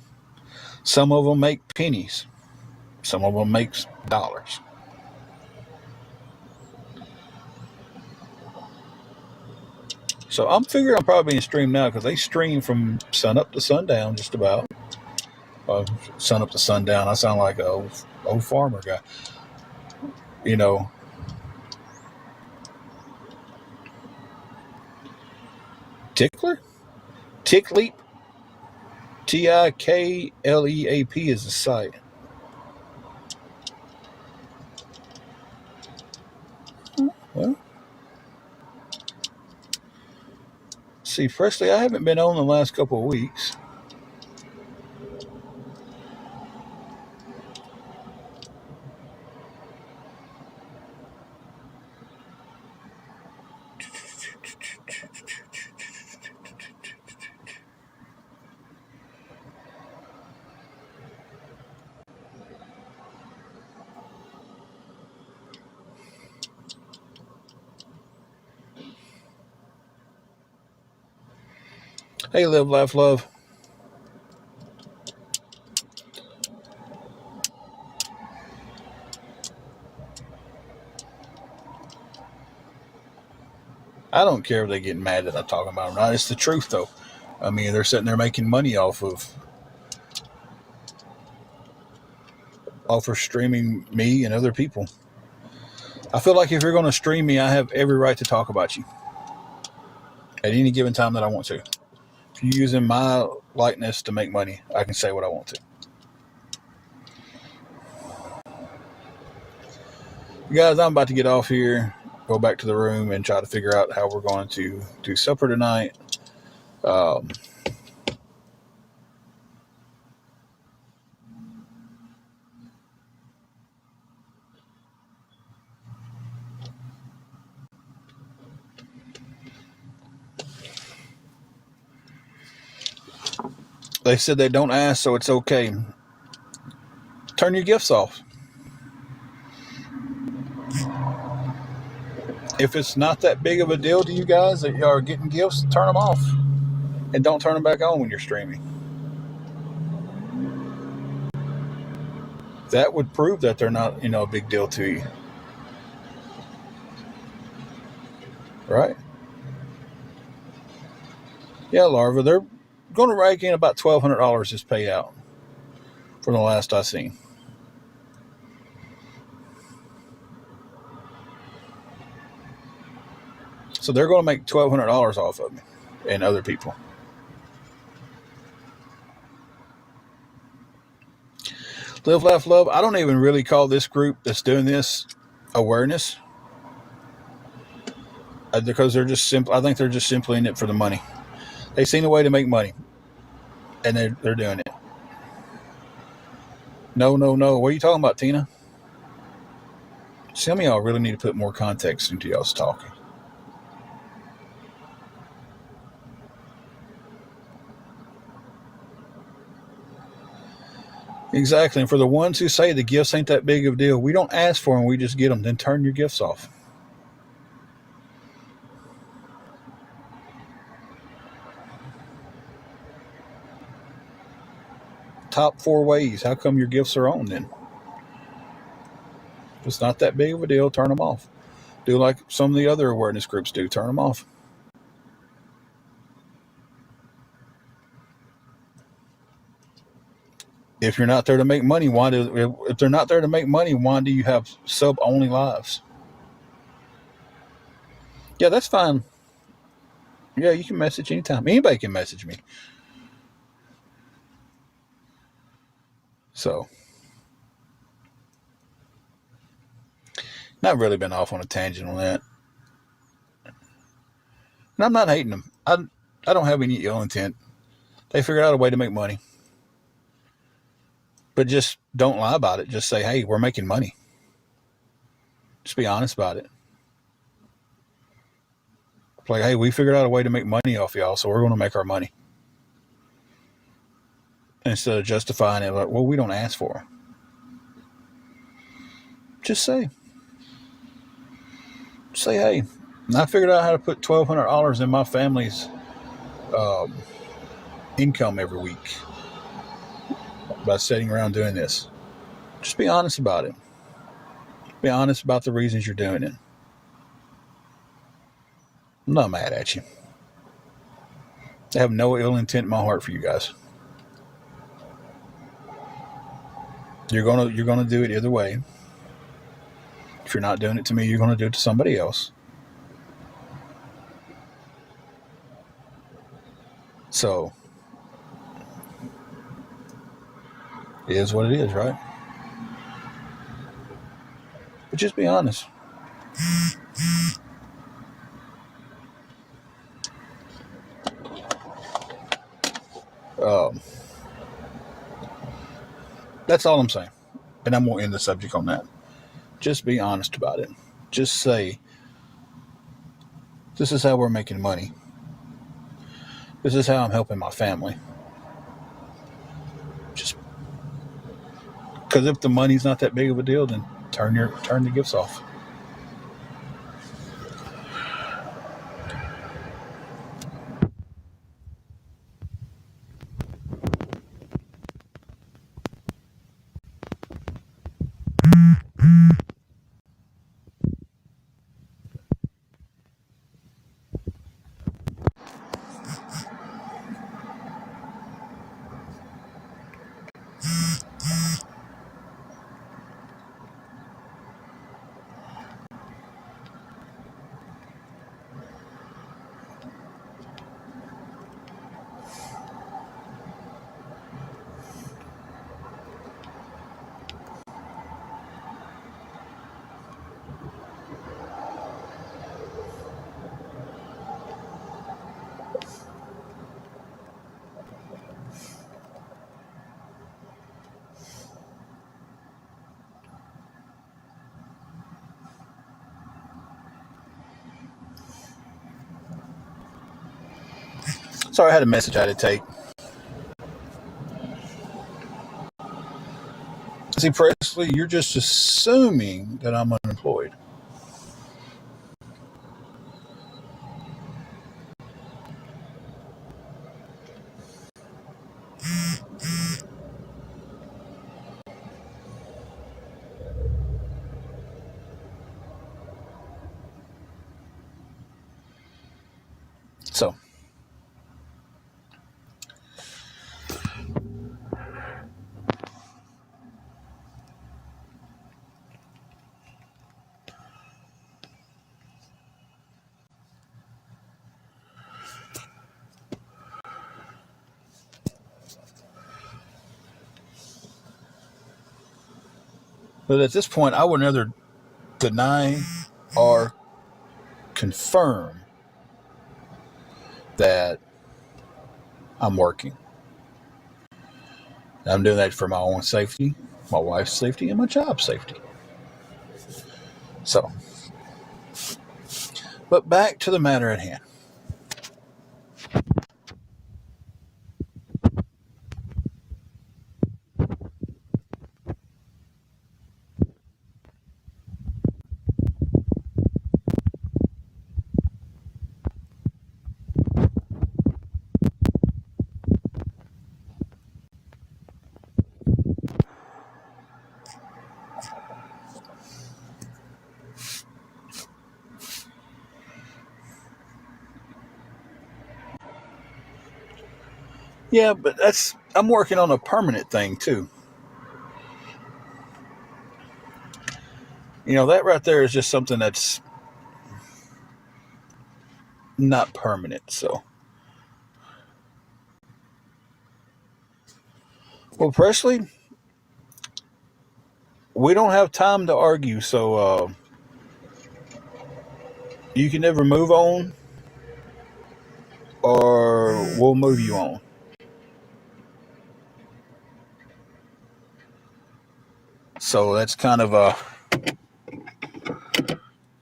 Some of them make pennies. Some of them make dollars. So I'm figuring I'm probably being streamed now because they stream from sun up to sundown just about. Sun up to sundown. I sound like an old farmer guy. You know. Tickler? Tickleap? TIKLEAP is the site. Well, see, Presley, I haven't been on the last couple of weeks. Hey, Live, Laugh, Love. I don't care if they get mad that I'm talking about them or not. It's the truth, though. I mean, they're sitting there making money off of streaming me and other people. I feel like if you're going to stream me, I have every right to talk about you at any given time that I want to. If you're using my likeness to make money, I can say what I want to. You guys, I'm about to get off here, go back to the room, and try to figure out how we're going to do supper tonight. They said they don't ask, so it's okay. Turn your gifts off. If it's not that big of a deal to you guys that you are getting gifts, turn them off. And don't turn them back on when you're streaming. That would prove that they're not, a big deal to you. Right? Yeah, Larva, they're going to rake in about $1,200 this payout from the last I seen. So they're going to make $1,200 off of me and other people. Live, Laugh, Love. I don't even really call this group that's doing this awareness. Because they're just simple. I think they're just simply in it for the money. They've seen a way to make money. And they're doing it. No. What are you talking about, Tina? Some of y'all really need to put more context into y'all's talking. Exactly. And for the ones who say the gifts ain't that big of a deal, we don't ask for them, we just get them. Then turn your gifts off. Top 4 ways. How come your gifts are on then? If it's not that big of a deal, turn them off. Do like some of the other awareness groups do. Turn them off. If you're not there to make money, if they're not there to make money, why do you have sub-only lives? Yeah, that's fine. Yeah, you can message anytime. Anybody can message me. So, not really been off on a tangent on that. And I'm not hating them. I don't have any ill intent. They figured out a way to make money. But just don't lie about it. Just say, hey, we're making money. Just be honest about it. Like, hey, we figured out a way to make money off y'all, so we're going to make our money. Instead of justifying it like, well, we don't ask for them. Just say, hey, I figured out how to put $1,200 in my family's um, income every week by sitting around doing this. Just be honest about it. Be honest about the reasons you're doing it. I'm not mad at you. I have no ill intent in my heart for you guys. You're gonna do it either way. If you're not doing it to me, you're gonna do it to somebody else. So it is what it is, right? But just be honest. Um, that's all I'm saying. And I'm going to end the subject on that. Just be honest about it. Just say, this is how we're making money. This is how I'm helping my family. Just because if the money's not that big of a deal, then turn the gifts off. Sorry, I had a message I had to take. See, Presley, you're just assuming that I'm unemployed. So, but at this point, I would neither deny or confirm that I'm working. I'm doing that for my own safety, my wife's safety, and my job's safety. So, but back to the matter at hand. Yeah, but I'm working on a permanent thing too. That right there is just something that's not permanent. So, well, Presley, we don't have time to argue, so you can never move on, or we'll move you on. So that's kind of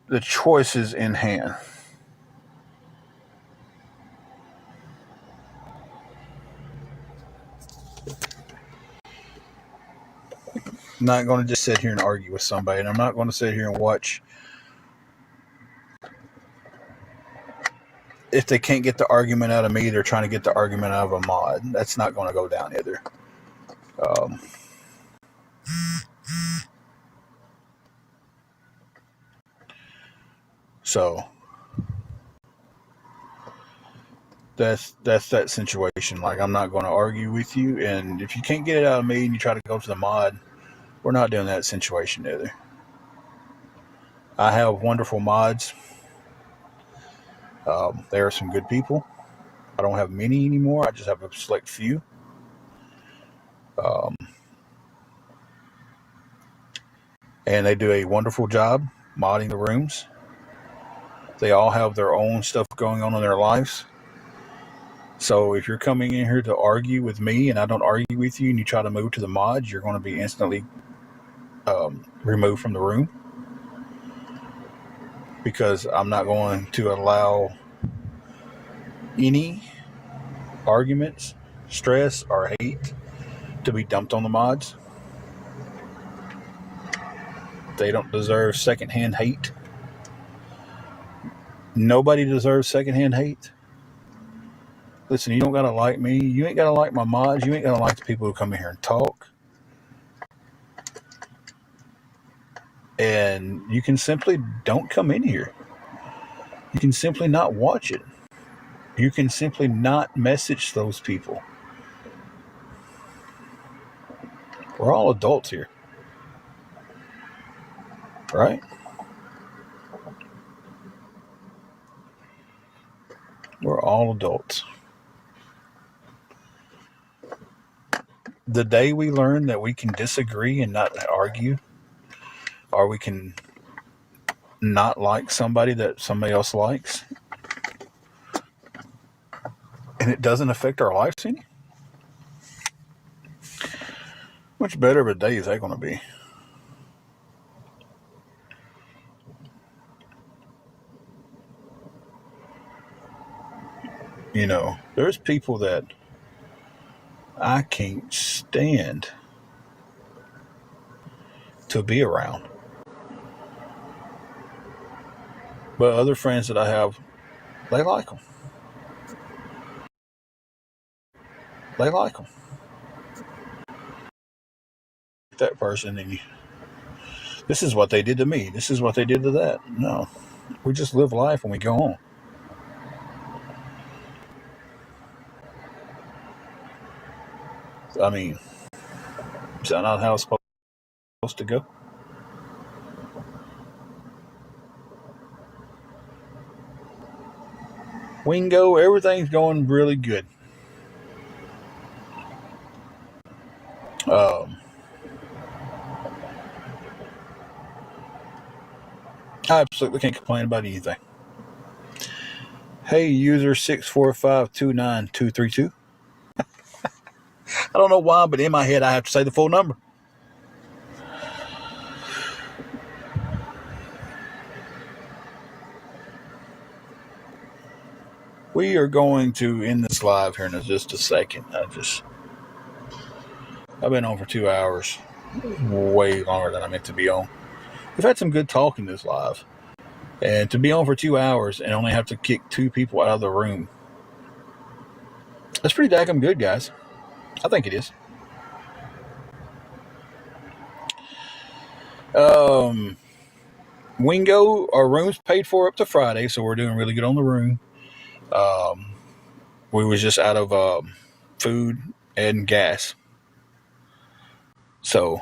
the choices in hand. I'm not going to just sit here and argue with somebody, and I'm not going to sit here and watch if they can't get the argument out of me. They're trying to get the argument out of a mod. That's not going to go down either. Um, so that's that situation. Like, I'm not going to argue with you, and if you can't get it out of me and you try to go to the mod, we're not doing that situation either. I have wonderful mods. They are some good people. I don't have many anymore. I just have a select few. Um, and they do a wonderful job modding the rooms. They all have their own stuff going on in their lives. So if you're coming in here to argue with me and I don't argue with you and you try to move to the mods, you're going to be instantly removed from the room, because I'm not going to allow any arguments, stress, or hate to be dumped on the mods. They don't deserve secondhand hate. Nobody deserves secondhand hate. Listen, you don't got to like me. You ain't got to like my mods. You ain't got to like the people who come in here and talk. And you can simply don't come in here. You can simply not watch it. You can simply not message those people. We're all adults here. Right? We're all adults. The day we learn that we can disagree and not argue, or we can not like somebody that somebody else likes, and it doesn't affect our lives any, much better of a day is that going to be? You know, there's people that I can't stand to be around. But other friends that I have, they like them. They like them. That person, and this is what they did to me. This is what they did to that. No, we just live life and we go on. I mean, is that not how it's supposed to go? Wingo, everything's going really good. Um, I absolutely can't complain about anything. Hey, user 645292232. I don't know why, but in my head I have to say the full number. We are going to end this live here in just a second. I've been on for 2 hours, way longer than I meant to be on. We've had some good talk in this live, and to be on for 2 hours and only have to kick 2 people out of the room, that's pretty daggum good, guys. I think it is. Wingo, our room's paid for up to Friday, so we're doing really good on the room. We was just out of food and gas, so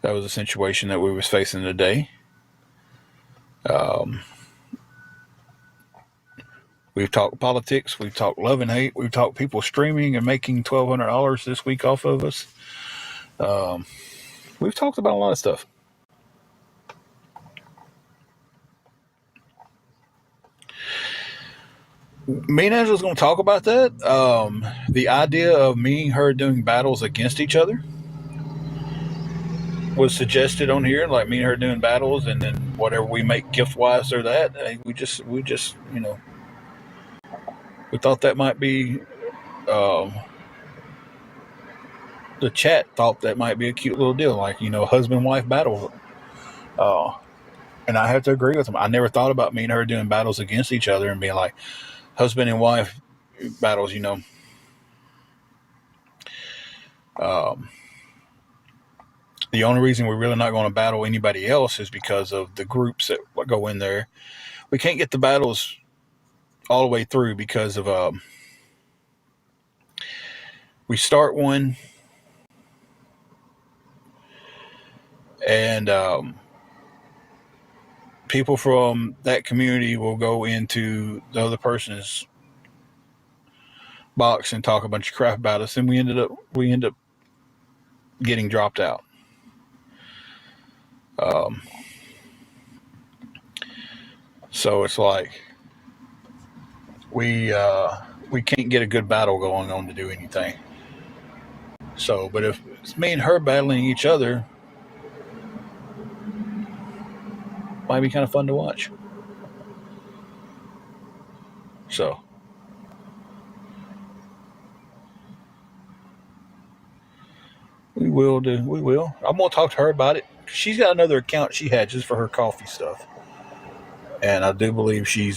that was a situation that we was facing today. We've talked politics. We've talked love and hate. We've talked people streaming and making $1,200 this week off of us. We've talked about a lot of stuff. Me and Angela's going to talk about that. The idea of me and her doing battles against each other was suggested on here, like me and her doing battles, and then whatever we make gift wise or that. We just, we thought that might be. The chat thought that might be a cute little deal, like husband wife battle. And I have to agree with them. I never thought about me and her doing battles against each other and being like husband and wife battles. The only reason we're really not going to battle anybody else is because of the groups that go in there. We can't get the battles all the way through because of we start one and people from that community will go into the other person's box and talk a bunch of crap about us, and we end up getting dropped out. So it's like we can't get a good battle going on to do anything. So, but if it's me and her battling each other, might be kind of fun to watch. So, we will. I'm going to talk to her about it. She's got another account she had just for her coffee stuff. And I do believe she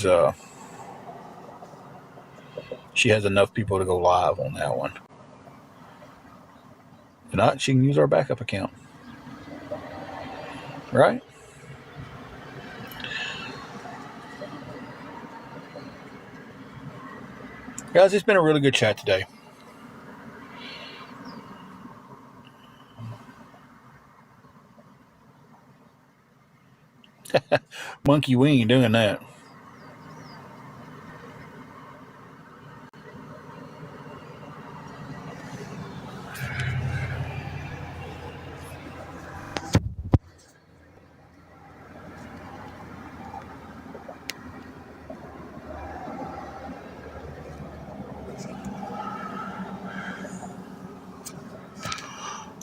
has enough people to go live on that one. If not, she can use our backup account. Right? Guys, it's been a really good chat today. Monkey, we ain't doing that.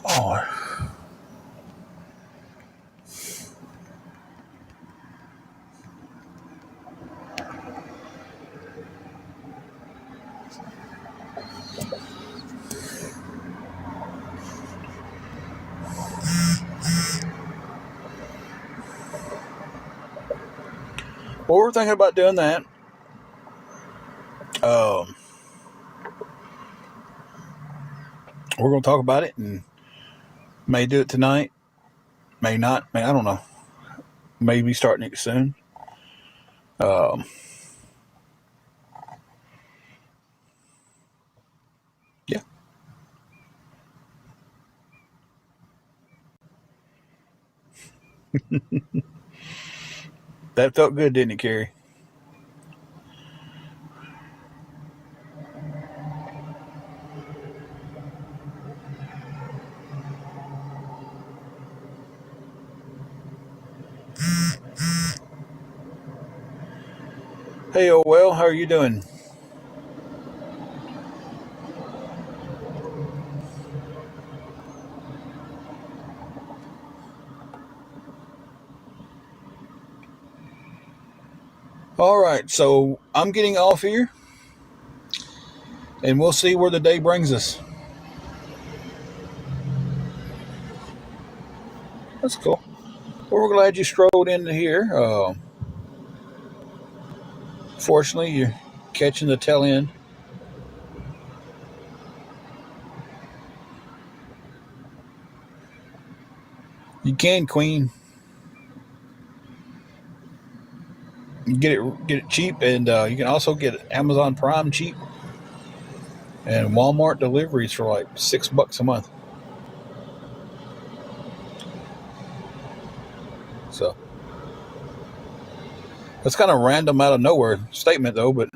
Oh. Well, we're thinking about doing that. We're going to talk about it and may do it tonight. May not. I don't know. Maybe starting it soon. Yeah. That felt good, didn't it, Carrie? Hey, oh well, how are you doing? All right, so I'm getting off here, and we'll see where the day brings us. That's cool. Well, we're glad you strolled into here. Fortunately, you're catching the tail end. You can, Queen. You get it cheap, and you can also get Amazon Prime cheap, and Walmart deliveries for like $6 a month. So that's kind of random out of nowhere statement, though. But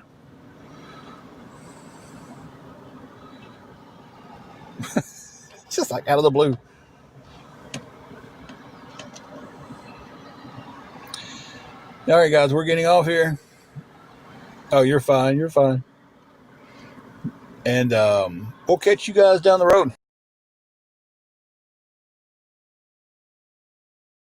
It's just like out of the blue. All right, guys, we're getting off here. Oh, you're fine. You're fine. And we'll catch you guys down the road.